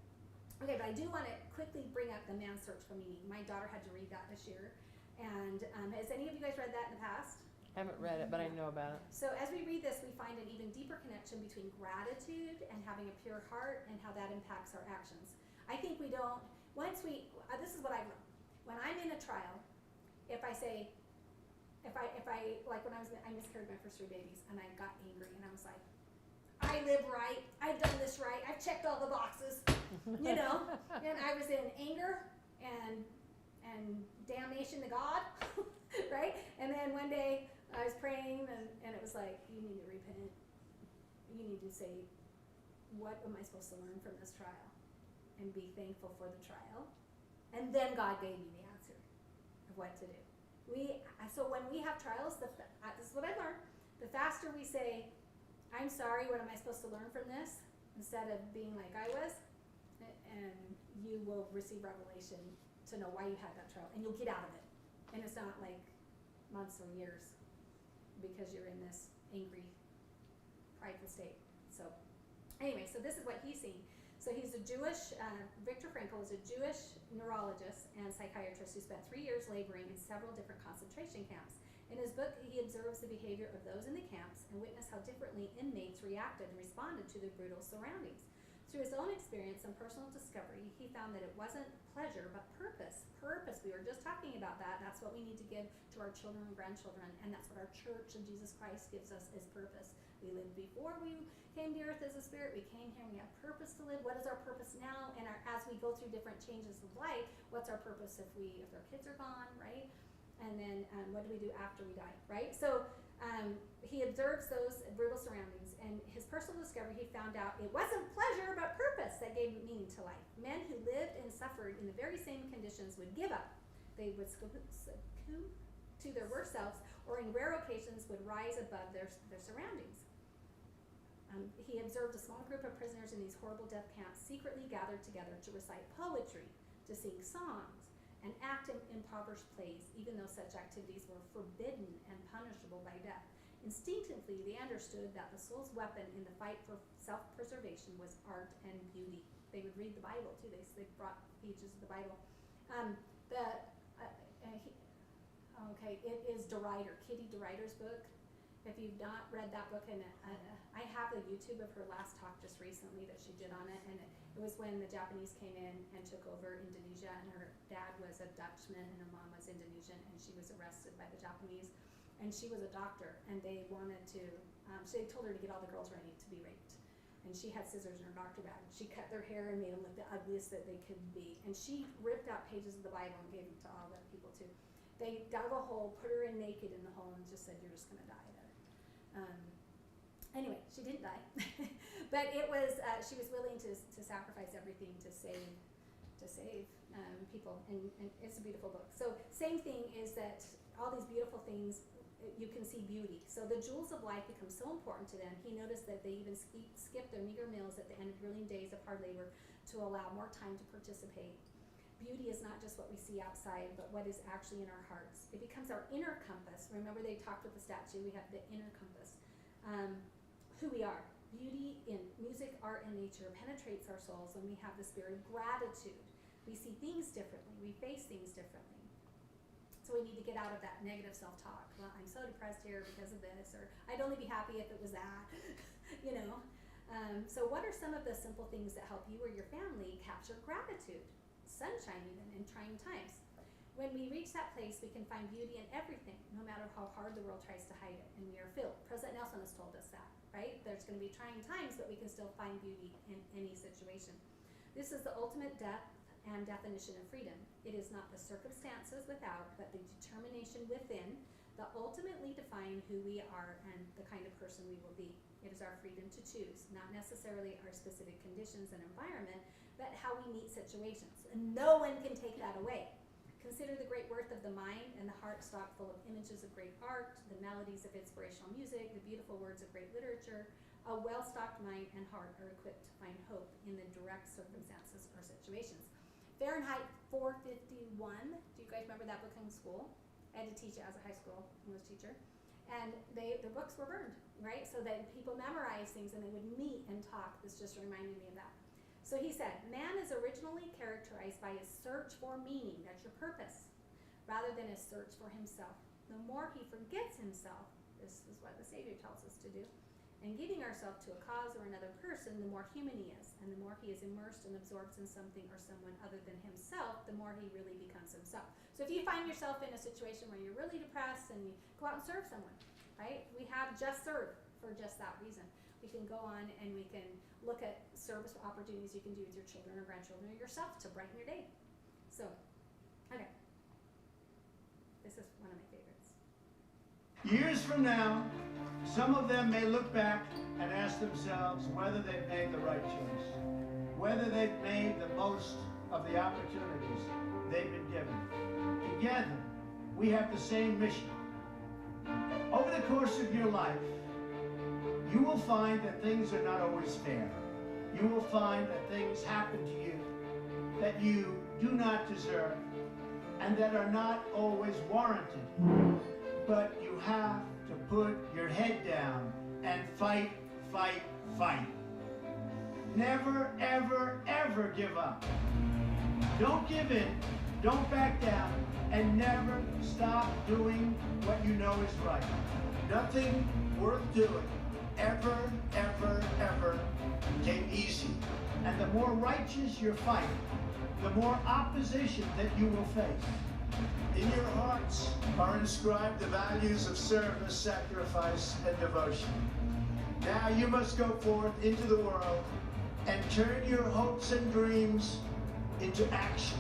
Okay, but I do want to quickly bring up The Man's Search for Meaning. My daughter had to read that this year. And has any of you guys read that in the past? Haven't read it, but I know about it. So as we read this, we find an even deeper connection between gratitude and having a pure heart and how that impacts our actions. I think we don't, this is what I've learned. When I'm in a trial, if I like when I miscarried my first 3 babies and I got angry and I was like, I live right, I've done this right, I've checked all the boxes, you know, and I was in anger and damnation to God, right? And then one day I was praying and it was like, you need to repent. You need to say, what am I supposed to learn from this trial? And be thankful for the trial. And then God gave me the answer of what to do. So when we have trials, this is what I learned. The faster we say, I'm sorry, what am I supposed to learn from this? Instead of being like I was, and you will receive revelation to know why you had that trial, and you'll get out of it. And it's not like months or years because you're in this angry, prideful state. So anyway, so this is what he's seeing. So he's a Jewish, Viktor Frankl was a Jewish neurologist and psychiatrist who spent 3 years laboring in several different concentration camps. In his book, he observes the behavior of those in the camps and witnessed how differently inmates reacted and responded to their brutal surroundings. Through his own experience and personal discovery, he found that it wasn't pleasure, but purpose. Purpose, we were just talking about that. That's what we need to give to our children and grandchildren, and that's what our church of Jesus Christ gives us, is purpose. We lived before we came to earth as a spirit. We came here and we have purpose to live. What is our purpose now? And as we go through different changes of life, what's our purpose if our kids are gone, right? And then what do we do after we die, right? So he observes those brutal surroundings, and his personal discovery, he found out it wasn't pleasure but purpose that gave meaning to life. Men who lived and suffered in the very same conditions would give up. They would succumb to their worst selves, or in rare occasions would rise above their surroundings. He observed a small group of prisoners in these horrible death camps secretly gathered together to recite poetry, to sing songs, and act in impoverished plays, even though such activities were forbidden and punishable by death. Instinctively, they understood that the soul's weapon in the fight for self-preservation was art and beauty. They would read the Bible too. They brought pages of the Bible. It is Kitty DeRuyter's book. If you've not read that book, and I have the YouTube of her last talk just recently that she did on it, and it was when the Japanese came in and took over Indonesia, and her dad was a Dutchman and her mom was Indonesian, and she was arrested by the Japanese, and she was a doctor, and they wanted to, so they told her to get all the girls ready to be raped, and she had scissors in her doctor bag. She cut their hair and made them look the ugliest that they could be, and she ripped out pages of the Bible and gave them to all the people too. They dug a hole, put her in naked in the hole, and just said, "You're just gonna die there." Anyway, she didn't die, but it was she was willing to sacrifice everything to save people, and it's a beautiful book. So same thing is that all these beautiful things, you can see beauty. So the jewels of life become so important to them. He noticed that they even skipped their meager meals at the end of grueling days of hard labor to allow more time to participate. Beauty is not just what we see outside, but what is actually in our hearts. It becomes our inner compass. Remember, they talked with the statue, we have the inner compass. Who we are. Beauty in music, art, and nature penetrates our souls when we have the spirit of gratitude. We see things differently. We face things differently. So we need to get out of that negative self-talk. Well, I'm so depressed here because of this, or I'd only be happy if it was that, you know. So what are some of the simple things that help you or your family capture gratitude? Sunshine even in trying times. When we reach that place, we can find beauty in everything, no matter how hard the world tries to hide it, and we are filled. President Nelson has told us that, right? There's going to be trying times, but we can still find beauty in any situation. This is the ultimate depth and definition of freedom. It is not the circumstances without, but the determination within that ultimately define who we are and the kind of person we will be. It is our freedom to choose, not necessarily our specific conditions and environment, but how we meet situations. And no one can take that away. Consider the great worth of the mind and the heart stock full of images of great art, the melodies of inspirational music, the beautiful words of great literature. A well-stocked mind and heart are equipped to find hope in the direct circumstances or situations. Fahrenheit 451, do you guys remember that book in school? I had to teach it as a high school English teacher. And the books were burned, right? So that people memorized things and they would meet and talk. This just reminded me of that. So he said, man is originally characterized by his search for meaning, that's your purpose, rather than his search for himself. The more he forgets himself, this is what the Savior tells us to do, and giving ourselves to a cause or another person, the more human he is, and the more he is immersed and absorbed in something or someone other than himself, the more he really becomes himself. So if you find yourself in a situation where you're really depressed and you go out and serve someone, right? We have Just Serve for just that reason. We can go on and we can look at service opportunities you can do with your children or grandchildren or yourself to brighten your day. So, okay. This is one of my favorites. Years from now, some of them may look back and ask themselves whether they've made the right choice, whether they've made the most of the opportunities they've been given. Together, we have the same mission. Over the course of your life, you will find that things are not always fair. You will find that things happen to you that you do not deserve and that are not always warranted. But you have to put your head down and fight, fight, fight. Never, ever, ever give up. Don't give in, don't back down, and never stop doing what you know is right. Nothing worth doing ever, ever, ever came easy. And the more righteous your fight, the more opposition that you will face. In your hearts are inscribed the values of service, sacrifice, and devotion. Now you must go forth into the world and turn your hopes and dreams into action.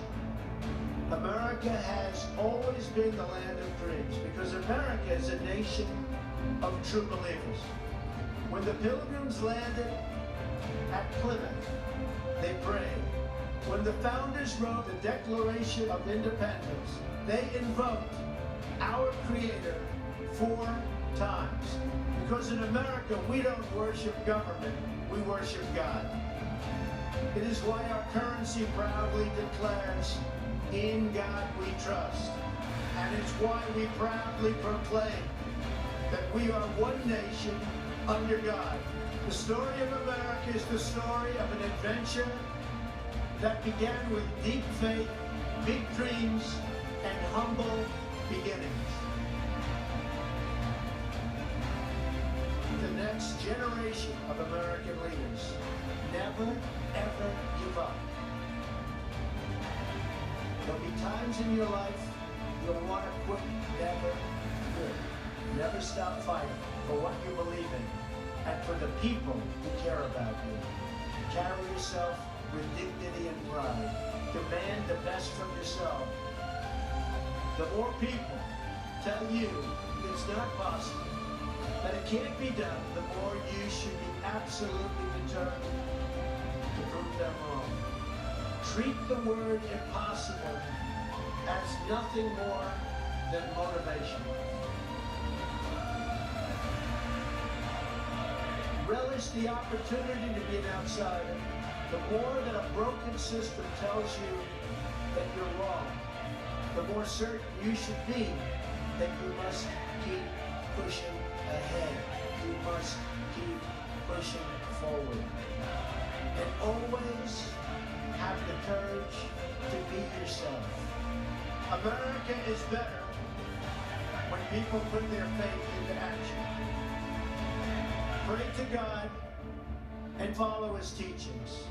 America has always been the land of dreams because America is a nation of true believers. When the Pilgrims landed at Plymouth, they prayed. When the founders wrote the Declaration of Independence, they invoked our Creator 4 times. Because in America, we don't worship government, we worship God. It is why our currency proudly declares, "In God we trust." And it's why we proudly proclaim that we are one nation under God. The story of America is the story of an adventure that began with deep faith, big dreams, and humble beginnings. The next generation of American leaders never, ever give up. There'll be times in your life you'll want to quit. Never quit. Never stop fighting for what you believe in and for the people who care about you. Carry yourself with dignity and pride. Demand the best from yourself. The more people tell you it's not possible, that it can't be done, the more you should be absolutely determined to prove them wrong. Treat the word impossible as nothing more than motivation. Relish the opportunity to be an outsider. The more that a broken system tells you that you're wrong, the more certain you should be that you must keep pushing ahead. You must keep pushing forward. And always have the courage to be yourself. America is better when people put their faith into action. Pray to God and follow His teachings.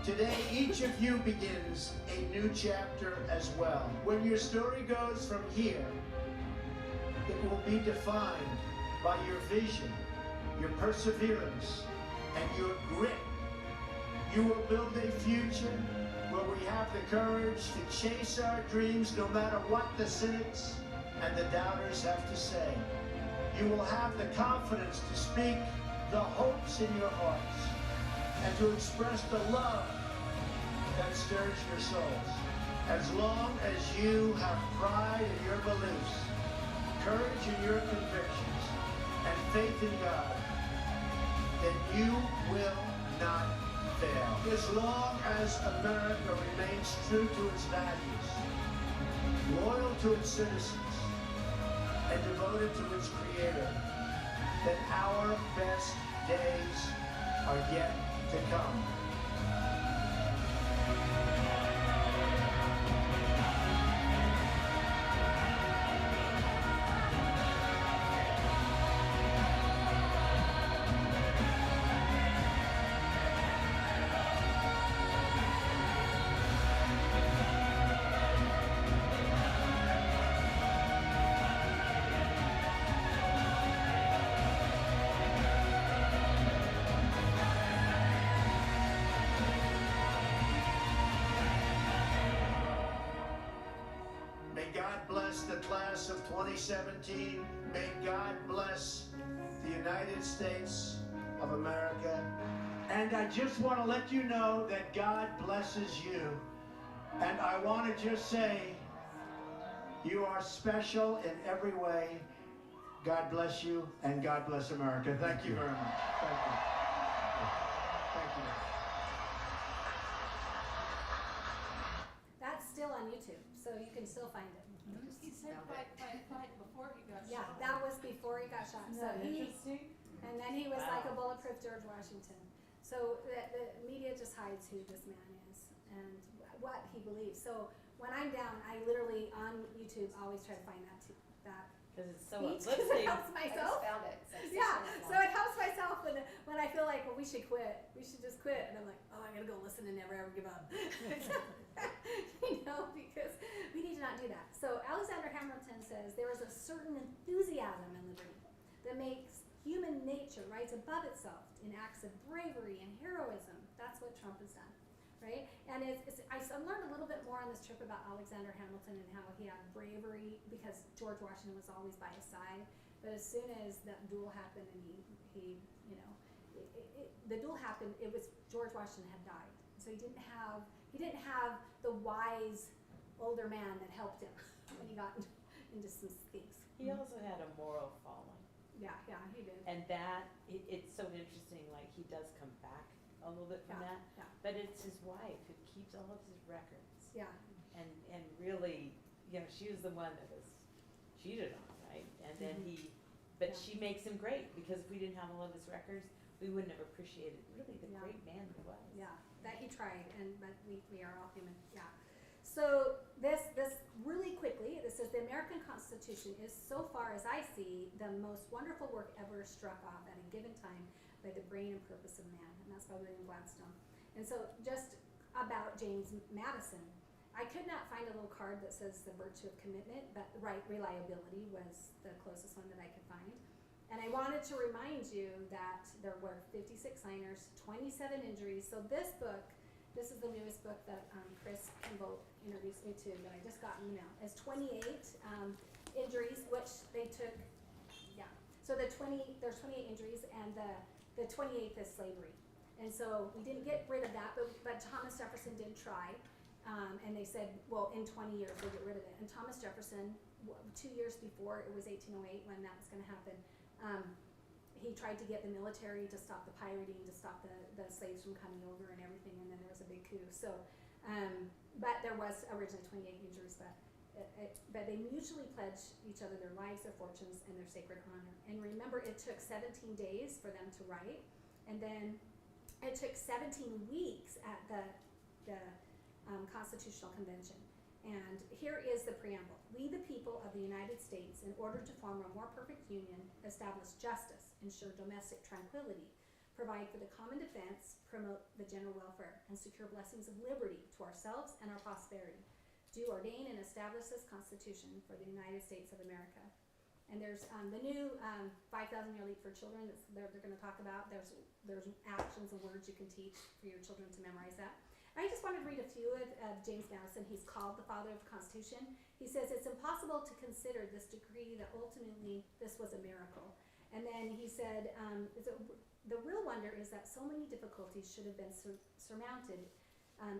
Today, each of you begins a new chapter as well. When your story goes from here, it will be defined by your vision, your perseverance, and your grit. You will build a future where we have the courage to chase our dreams no matter what the cynics and the doubters have to say. You will have the confidence to speak the hopes in your hearts and to express the love that stirs your souls. As long as you have pride in your beliefs, courage in your convictions, and faith in God, then you will not fail. As long as America remains true to its values, loyal to its citizens, and devoted to its Creator, then our best days are yet to come. God bless the class of 2017. May God bless the United States of America. And I just want to let you know that God blesses you. And I want to just say, you are special in every way. God bless you, and God bless America. Thank you very much. Thank you. Thank you. That's still on YouTube, so you can still find it. He said fight before he got Yeah, shot. that was before he got shot. Isn't So that interesting? and then he was like a bulletproof George Washington. So the media just hides who this man is and what he believes. So when I'm down, I literally on YouTube always try to find that Because it's so speech because it uplifting. helps I just myself. found it. It's like 6 Yeah, minutes so long. it helps myself when I feel like, well, we should quit. We should just quit. And I'm like, oh, I gotta go listen and never ever give up. Because we need to not do that. So Alexander Hamilton says there is a certain enthusiasm in liberty that makes human nature rise above itself in acts of bravery and heroism. That's what Trump has done, right? And I learned a little bit more on this trip about Alexander Hamilton and how he had bravery because George Washington was always by his side. But as soon as that duel happened and the duel happened, it was George Washington had died. So he didn't have the wise older man that helped him when he got into some things. He also had a moral falling. Yeah, he did. And it's so interesting, like he does come back a little bit from that. Yeah. But it's his wife who keeps all of his records. Yeah. And really, she was the one that was cheated on, right? And then but she makes him great because if we didn't have all of his records, we wouldn't have appreciated really the great man he was. Yeah, that he tried, but we are all human. Yeah. So this really quickly, this says the American Constitution is, so far as I see, the most wonderful work ever struck off at a given time by the brain and purpose of man, and that's by William Gladstone. And so just about James Madison, I could not find a little card that says the virtue of commitment, but reliability was the closest one that I could find. And I wanted to remind you that there were 56 signers, 27 injuries. So this book, this is the newest book that Chris Kimball introduced me to that I just got an email, is 28 injuries, which they took, So there's 28 injuries, and the 28th is slavery. And so we didn't get rid of that, but Thomas Jefferson did try. And they said, well, in 20 years we'll get rid of it. And Thomas Jefferson, 2 years before, it was 1808 when that was going to happen, he tried to get the military to stop the pirating, to stop the slaves from coming over and everything, and then there was a big coup. So, but there was originally 28 injuries, but they mutually pledged each other their lives, their fortunes, and their sacred honor. And remember, it took 17 days for them to write, and then it took 17 weeks at the Constitutional Convention. And here is the preamble. We, the people of the United States, in order to form a more perfect union, establish justice, ensure domestic tranquility, provide for the common defense, promote the general welfare, and secure blessings of liberty to ourselves and our posterity, do ordain and establish this Constitution for the United States of America. And there's the new 5,000-year leap for children that they're going to talk about. There's actions and words you can teach for your children to memorize that. I just wanted to read a few of James Madison. He's called the father of the Constitution. He says, it's impossible to consider this decree that ultimately this was a miracle. And then he said, the real wonder is that so many difficulties should have been surmounted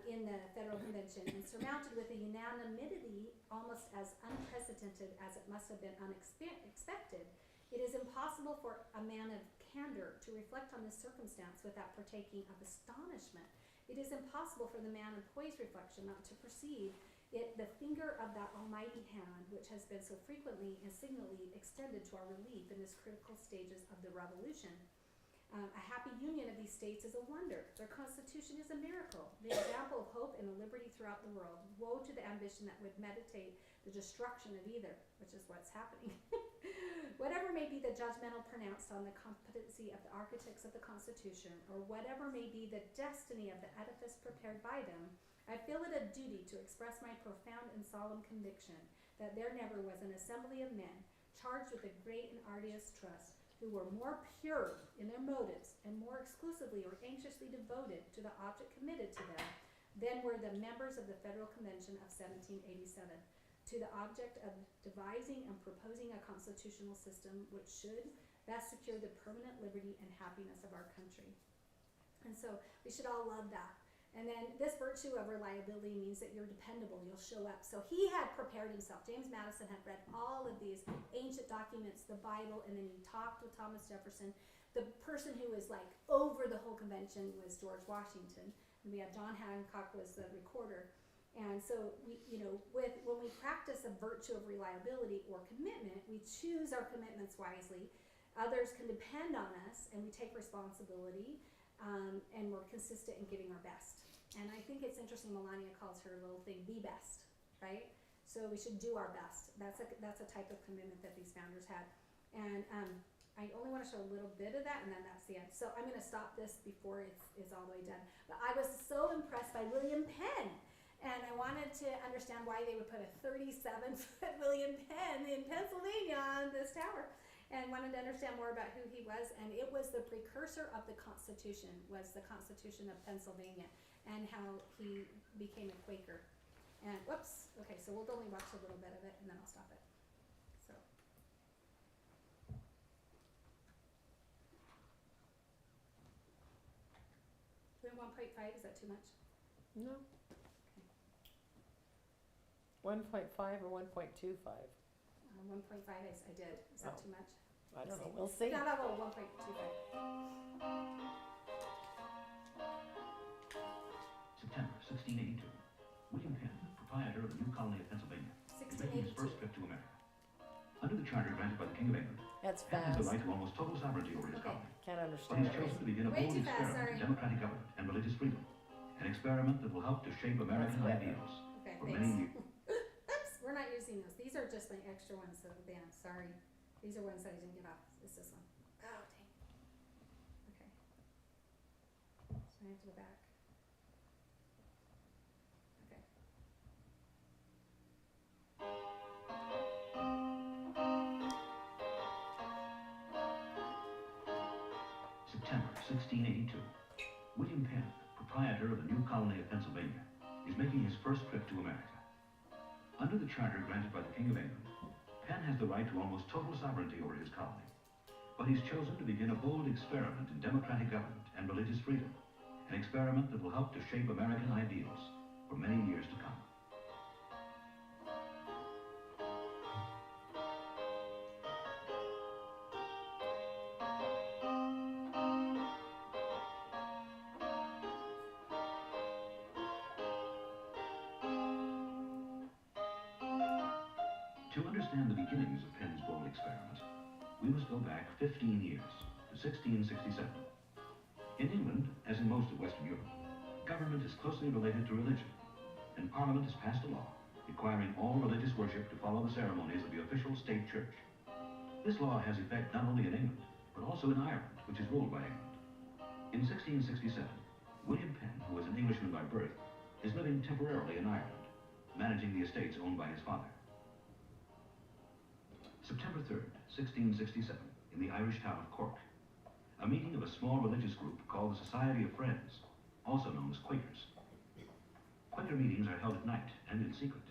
in the Federal Convention, and surmounted with a unanimity almost as unprecedented as it must have been unexpected. It is impossible for a man of candor to reflect on this circumstance without partaking of astonishment. It is impossible for the man of poised reflection not to perceive it the finger of that almighty hand which has been so frequently and signally extended to our relief in this critical stages of the revolution. A happy union of these states is a wonder. Their constitution is a miracle, the example of hope and liberty throughout the world. Woe to the ambition that would meditate the destruction of either, which is what's happening. Whatever may be the judgmental pronounced on the competency of the architects of the Constitution, or whatever may be the destiny of the edifice prepared by them, I feel it a duty to express my profound and solemn conviction that there never was an assembly of men charged with a great and arduous trust, who were more pure in their motives and more exclusively or anxiously devoted to the object committed to them than were the members of the Federal Convention of 1787, to the object of devising and proposing a constitutional system which should best secure the permanent liberty and happiness of our country. And so we should all love that. And then this virtue of reliability means that you're dependable, you'll show up. So he had prepared himself. James Madison had read all of these ancient documents, the Bible, and then he talked with Thomas Jefferson. The person who was like over the whole convention was George Washington. And we had John Hancock was the recorder. And so we, when we practice a virtue of reliability or commitment, we choose our commitments wisely. Others can depend on us, and we take responsibility, and we're consistent in giving our best. And I think it's interesting, Melania calls her little thing, be best, right? So we should do our best. That's a type of commitment that these founders had. And I only want to show a little bit of that, and then that's the end. So I'm going to stop this before it's all the way done. But I was so impressed by William Penn, and I wanted to understand why they would put a 37-foot William Penn in Pennsylvania on this tower, and wanted to understand more about who he was. And it was the precursor of the Constitution, was the Constitution of Pennsylvania, and how he became a Quaker. And whoops, okay, so we'll only watch a little bit of it, and then I'll stop it. So. Then 1.5, is that too much? No. 1.5 or 1.25? 1.5 I did. Is that Oh. too much? I don't know, we'll see. No, 1.25. September 1682. William Penn, proprietor of the new colony of Pennsylvania, is making his first trip to America. Under the charter granted by the King of England, That's Penn has the fast. right to almost total sovereignty over his colony. Can't But understand he's it. chosen to begin a Way bold too fast, experiment sorry. in democratic government and religious freedom. An experiment that will help to shape American better. ideals Okay, for thanks. many years. Oops, we're not using those. These are just the extra ones that are banned. Sorry. These are ones that I didn't get off. It's this one. Oh, dang. Okay. So I have to go back. Okay. September 1682. William Penn, proprietor of the new colony of Pennsylvania, is making his first trip to America. Under the charter granted by the King of England, Penn has the right to almost total sovereignty over his colony. But he's chosen to begin a bold experiment in democratic government and religious freedom, an experiment that will help to shape American ideals for many years to come. To understand the beginnings of Penn's bold experiment, we must go back 15 years, to 1667. In England, as in most of Western Europe, government is closely related to religion, and Parliament has passed a law requiring all religious worship to follow the ceremonies of the official state church. This law has effect not only in England, but also in Ireland, which is ruled by England. In 1667, William Penn, who was an Englishman by birth, is living temporarily in Ireland, managing the estates owned by his father. September 3rd, 1667, in the Irish town of Cork, a meeting of a small religious group called the Society of Friends, also known as Quakers. Quaker meetings are held at night and in secret.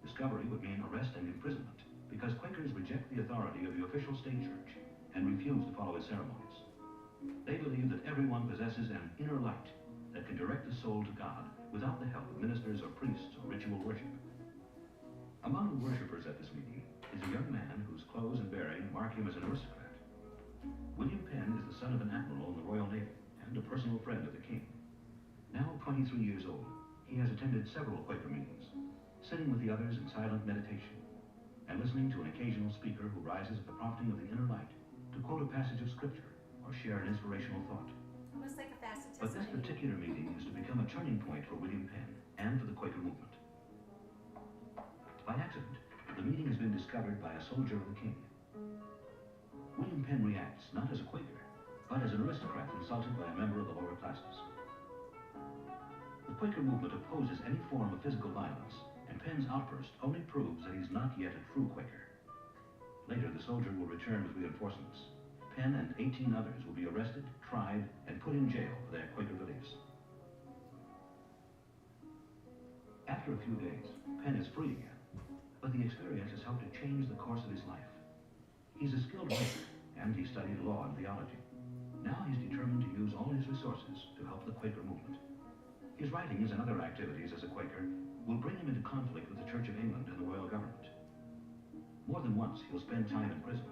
Discovery would mean arrest and imprisonment, because Quakers reject the authority of the official state church and refuse to follow its ceremonies. They believe that everyone possesses an inner light that can direct the soul to God without the help of ministers or priests or ritual worship. Among the worshippers at this meeting is a young man whose clothes and bearing mark him as an aristocrat. William Penn is the son of an admiral in the Royal Navy and a personal friend of the king. Now 23 years old, he has attended several Quaker meetings, sitting with the others in silent meditation, and listening to an occasional speaker who rises at the prompting of the inner light to quote a passage of scripture or share an inspirational thought. Almost like a fast But this particular meeting is to become a turning point for William Penn and for the Quaker movement. By accident, the meeting has been discovered by a soldier of the king. William Penn reacts not as a Quaker, but as an aristocrat insulted by a member of the lower classes. The Quaker movement opposes any form of physical violence, and Penn's outburst only proves that he's not yet a true Quaker. Later, the soldier will return with reinforcements. Penn and 18 others will be arrested, tried, and put in jail for their Quaker beliefs. After a few days, Penn is free again, but the experience has helped to change the course of his life. He's a skilled writer, and he studied law and theology. Now he's determined to use all his resources to help the Quaker movement. His writings and other activities as a Quaker will bring him into conflict with the Church of England and the royal government. More than once, he'll spend time in prison.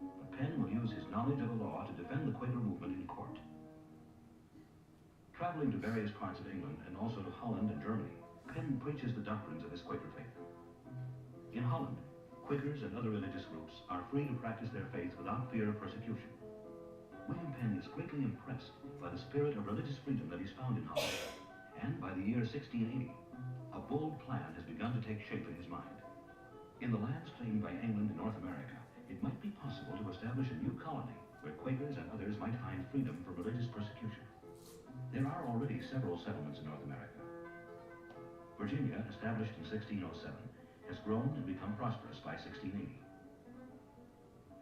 But Penn will use his knowledge of the law to defend the Quaker movement in court. Traveling to various parts of England and also to Holland and Germany, Penn preaches the doctrines of his Quaker faith. In Holland, Quakers and other religious groups are free to practice their faith without fear of persecution. William Penn is greatly impressed by the spirit of religious freedom that he's found in Holland, and by the year 1680, a bold plan has begun to take shape in his mind. In the lands claimed by England in North America, it might be possible to establish a new colony where Quakers and others might find freedom from religious persecution. There are already several settlements in North America. Virginia, established in 1607, has grown and become prosperous by 1680.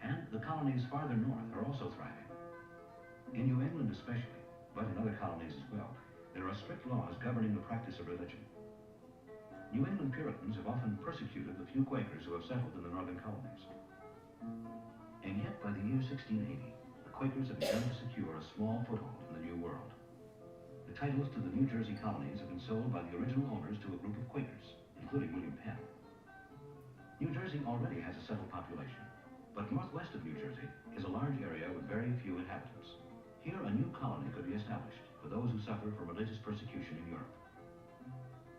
And the colonies farther north are also thriving. In New England especially, but in other colonies as well, there are strict laws governing the practice of religion. New England Puritans have often persecuted the few Quakers who have settled in the northern colonies. And yet, by the year 1680, the Quakers have begun to secure a small foothold in the New World. The titles to the New Jersey colonies have been sold by the original owners to a group of Quakers, including William Penn. New Jersey already has a settled population, but northwest of New Jersey is a large area with very few inhabitants. Here, a new colony could be established for those who suffer from religious persecution in Europe.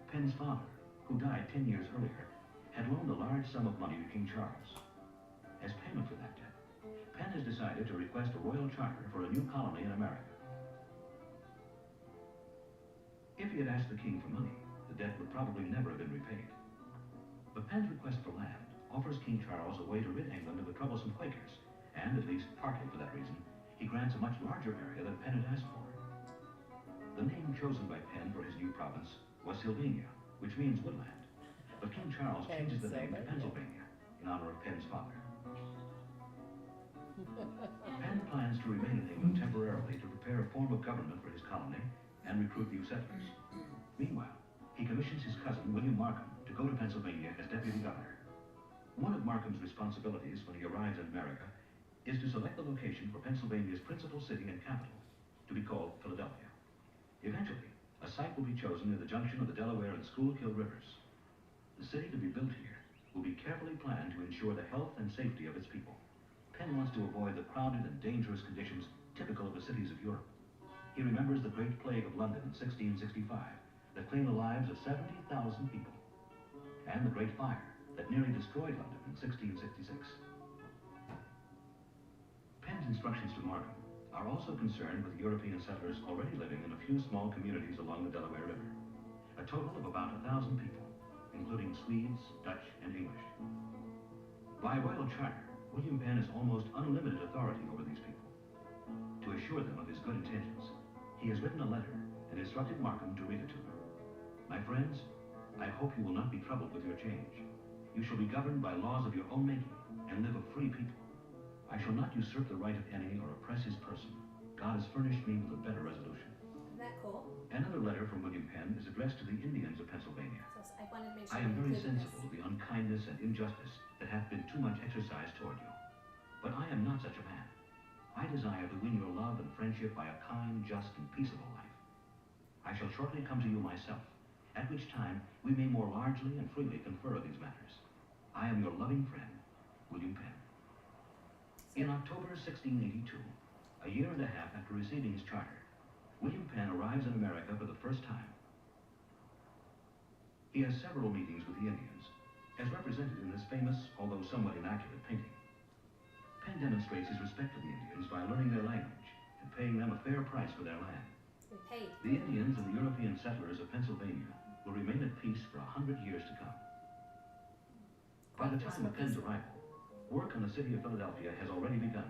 Penn's father, who died 10 years earlier, had loaned a large sum of money to King Charles. As payment for that debt, Penn has decided to request a royal charter for a new colony in America. If he had asked the king for money, the debt would probably never have been repaid. But Penn's request for land offers King Charles a way to rid England of the troublesome Quakers, and, at least partly for that reason, he grants a much larger area than Penn had asked for. The name chosen by Penn for his new province was Sylvania, which means woodland, but King Charles changes the name to Pennsylvania in honor of Penn's father. Penn plans to remain in England temporarily to prepare a form of government for his colony and recruit new settlers. Meanwhile, he commissions his cousin, William Markham, to go to Pennsylvania as deputy governor. One of Markham's responsibilities when he arrives in America is to select the location for Pennsylvania's principal city and capital, to be called Philadelphia. Eventually, a site will be chosen near the junction of the Delaware and Schuylkill rivers. The city to be built here will be carefully planned to ensure the health and safety of its people. Penn wants to avoid the crowded and dangerous conditions typical of the cities of Europe. He remembers the Great Plague of London in 1665 that claimed the lives of 70,000 people, and the Great Fire that nearly destroyed London in 1666. Penn's instructions to Markham are also concerned with European settlers already living in a few small communities along the Delaware River, a total of about 1,000 people, including Swedes, Dutch, and English. By royal charter, William Penn has almost unlimited authority over these people. To assure them of his good intentions, he has written a letter and instructed Markham to read it to them. My friends, I hope you will not be troubled with your change. You shall be governed by laws of your own making and live a free people. I shall not usurp the right of any or oppress his person. God has furnished me with a better resolution. Isn't that cool? Another letter from William Penn is addressed to the Indians of Pennsylvania. So I wanted to make sure I am we very included sensible of the unkindness and injustice that hath been too much exercised toward you. But I am not such a man. I desire to win your love and friendship by a kind, just, and peaceable life. I shall shortly come to you myself, at which time we may more largely and freely confer these matters. I am your loving friend, William Penn. In October 1682, a year and a half after receiving his charter, William Penn arrives in America for the first time. He has several meetings with the Indians, as represented in this famous, although somewhat immaculate painting. Penn demonstrates his respect for the Indians by learning their language and paying them a fair price for their land. The Indians and the European settlers of Pennsylvania will remain at peace for 100 years to come. By the time of Penn's arrival, work on the city of Philadelphia has already begun.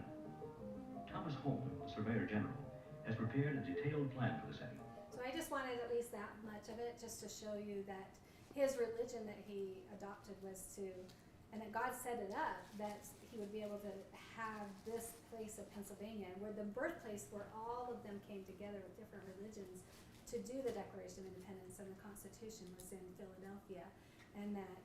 Thomas Holm, the Surveyor General, has prepared a detailed plan for the city. So I just wanted at least that much of it, just to show you that his religion that he adopted was to, and that God set it up, that he would be able to have this place of Pennsylvania, where the birthplace where all of them came together with different religions to do the Declaration of Independence and the Constitution was in Philadelphia. And that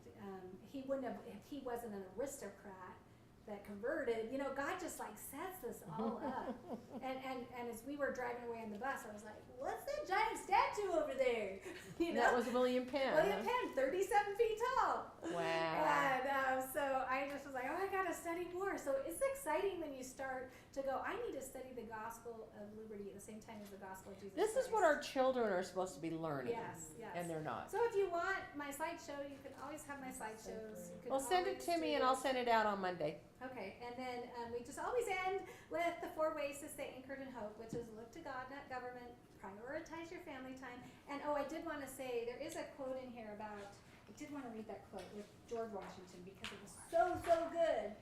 he wouldn't have, if he wasn't an aristocrat that converted, you know, God just like sets this all up. And as we were driving away on the bus, I was like, what's that giant statue over there? You know? That was William Penn. William Penn, 37 feet tall. Wow. And so I just was like, oh, I gotta study more. So it's exciting when you start to go, I need to study the gospel of liberty at the same time as the gospel of Jesus This Christ. is what our children are supposed to be learning. Yes, yes. And they're not. So if you want my slideshow, you can always have my slideshows. You can Well, send it always to me do and I'll this. send it out on Monday. Okay, and then we just always end with the 4 ways to stay anchored in hope, which is look to God, not government, prioritize your family time. And oh, I did want to say, there is a quote in here about, I did want to read that quote with George Washington because it was so, so good.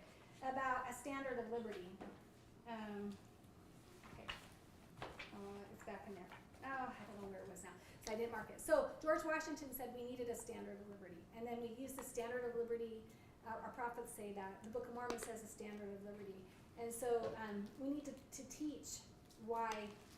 about a standard of liberty. Okay. It's back in there. Oh, I don't know where it was now. So I didn't mark it. So George Washington said we needed a standard of liberty. And then we used the standard of liberty. Our prophets say that. The Book of Mormon says a standard of liberty. And so we need to teach why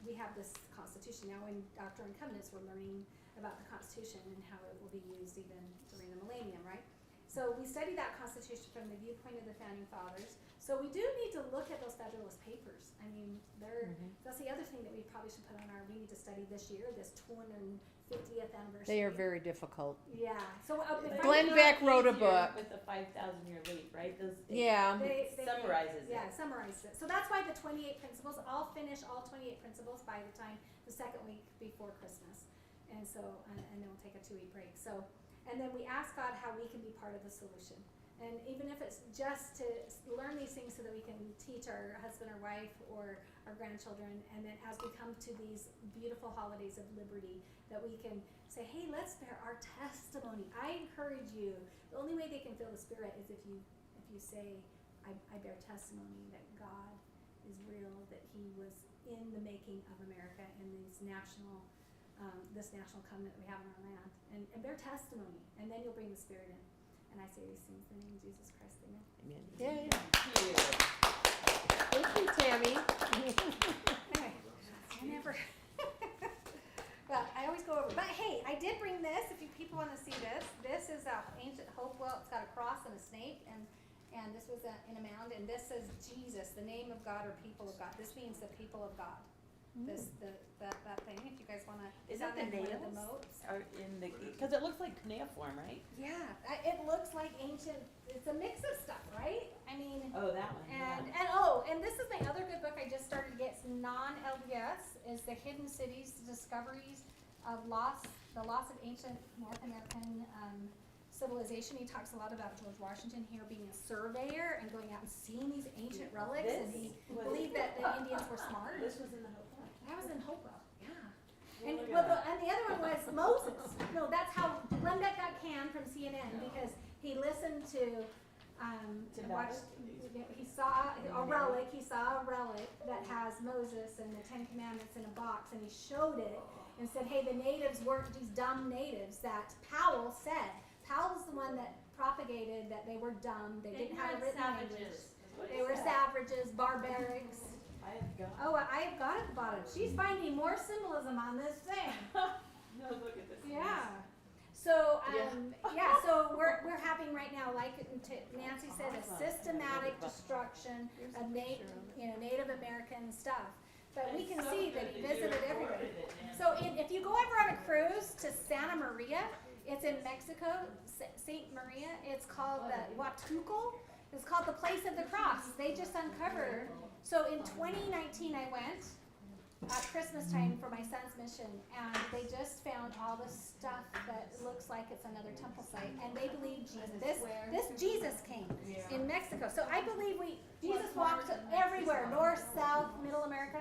we have this Constitution. Now in Doctrine and Covenants, we're learning about the Constitution and how it will be used even during the millennium, right? So we study that Constitution from the viewpoint of the Founding Fathers. So we do need to look at those Federalist Papers. I mean, that's the other thing that we probably should put on we need to study this year, this 250th anniversary. They are very difficult. Yeah. So Glenn Beck wrote a book. With the 5,000-year leap, right? Yeah. They summarizes it. Yeah, summarizes it. So that's why the 28 principles, I'll finish all 28 principles by the time the second week before Christmas. And so, and then we'll take a 2-week break. So, and then we ask God how we can be part of the solution. And even if it's just to learn these things so that we can teach our husband or wife or our grandchildren, and then as we come to these beautiful holidays of liberty, that we can say, hey, let's bear our testimony. I encourage you. The only way they can feel the Spirit is if you say, I bear testimony that God is real, that He was in the making of America and this national covenant that we have in our land, and bear testimony, and then you'll bring the Spirit in. And I say these things in the name of Jesus Christ, amen. Amen. Yay. Thank you. Thank you, Tammy. Anyway, I never. Well, I always go over. But hey, I did bring this. If you people want to see this, this is an ancient hopewell. It's got a cross and a snake, and this was in a mound. And this says Jesus, the name of God or people of God. This means the people of God. That thing. If you guys want to, Is that the nails? The moats? Or because it looks like cuneiform, right? Yeah, it looks like ancient. It's a mix of stuff, right? I mean. Oh, that one. And this is my other good book I just started to get. It's non-LDS. Is the Hidden Cities, Discoveries of the Loss of Ancient North American Civilization. He talks a lot about George Washington here being a surveyor and going out and seeing these ancient relics, and he believed that the Indians were smart. This was in the Hopewell. That was in Hopewell, yeah. And the other one was Moses. No, that's how Glenn Beck got canned from CNN because he listened to watch. He saw a relic. He saw a relic that has Moses and the 10 Commandments in a box, and he showed it and said, "Hey, the natives weren't these dumb natives that Powell said." Powell's the one that propagated that they were dumb. They didn't have a written language. They were savages, barbarics. I have got at the bottom. She's finding more symbolism on this thing. No, look at this. Yeah. So so we're having right now, like Nancy said, a systematic destruction of Native American stuff. But we can see that he visited everywhere. So if you go over on a cruise to Santa Maria, it's in Mexico, Saint Maria. It's called the Huatulco. It's called the Place of the Cross. They just uncovered. So in 2019, I went at Christmas time for my son's mission, and they just found all this stuff that looks like it's another temple site, and they believe Jesus. This Jesus came in Mexico. So I believe Jesus walked everywhere, north, south, middle America.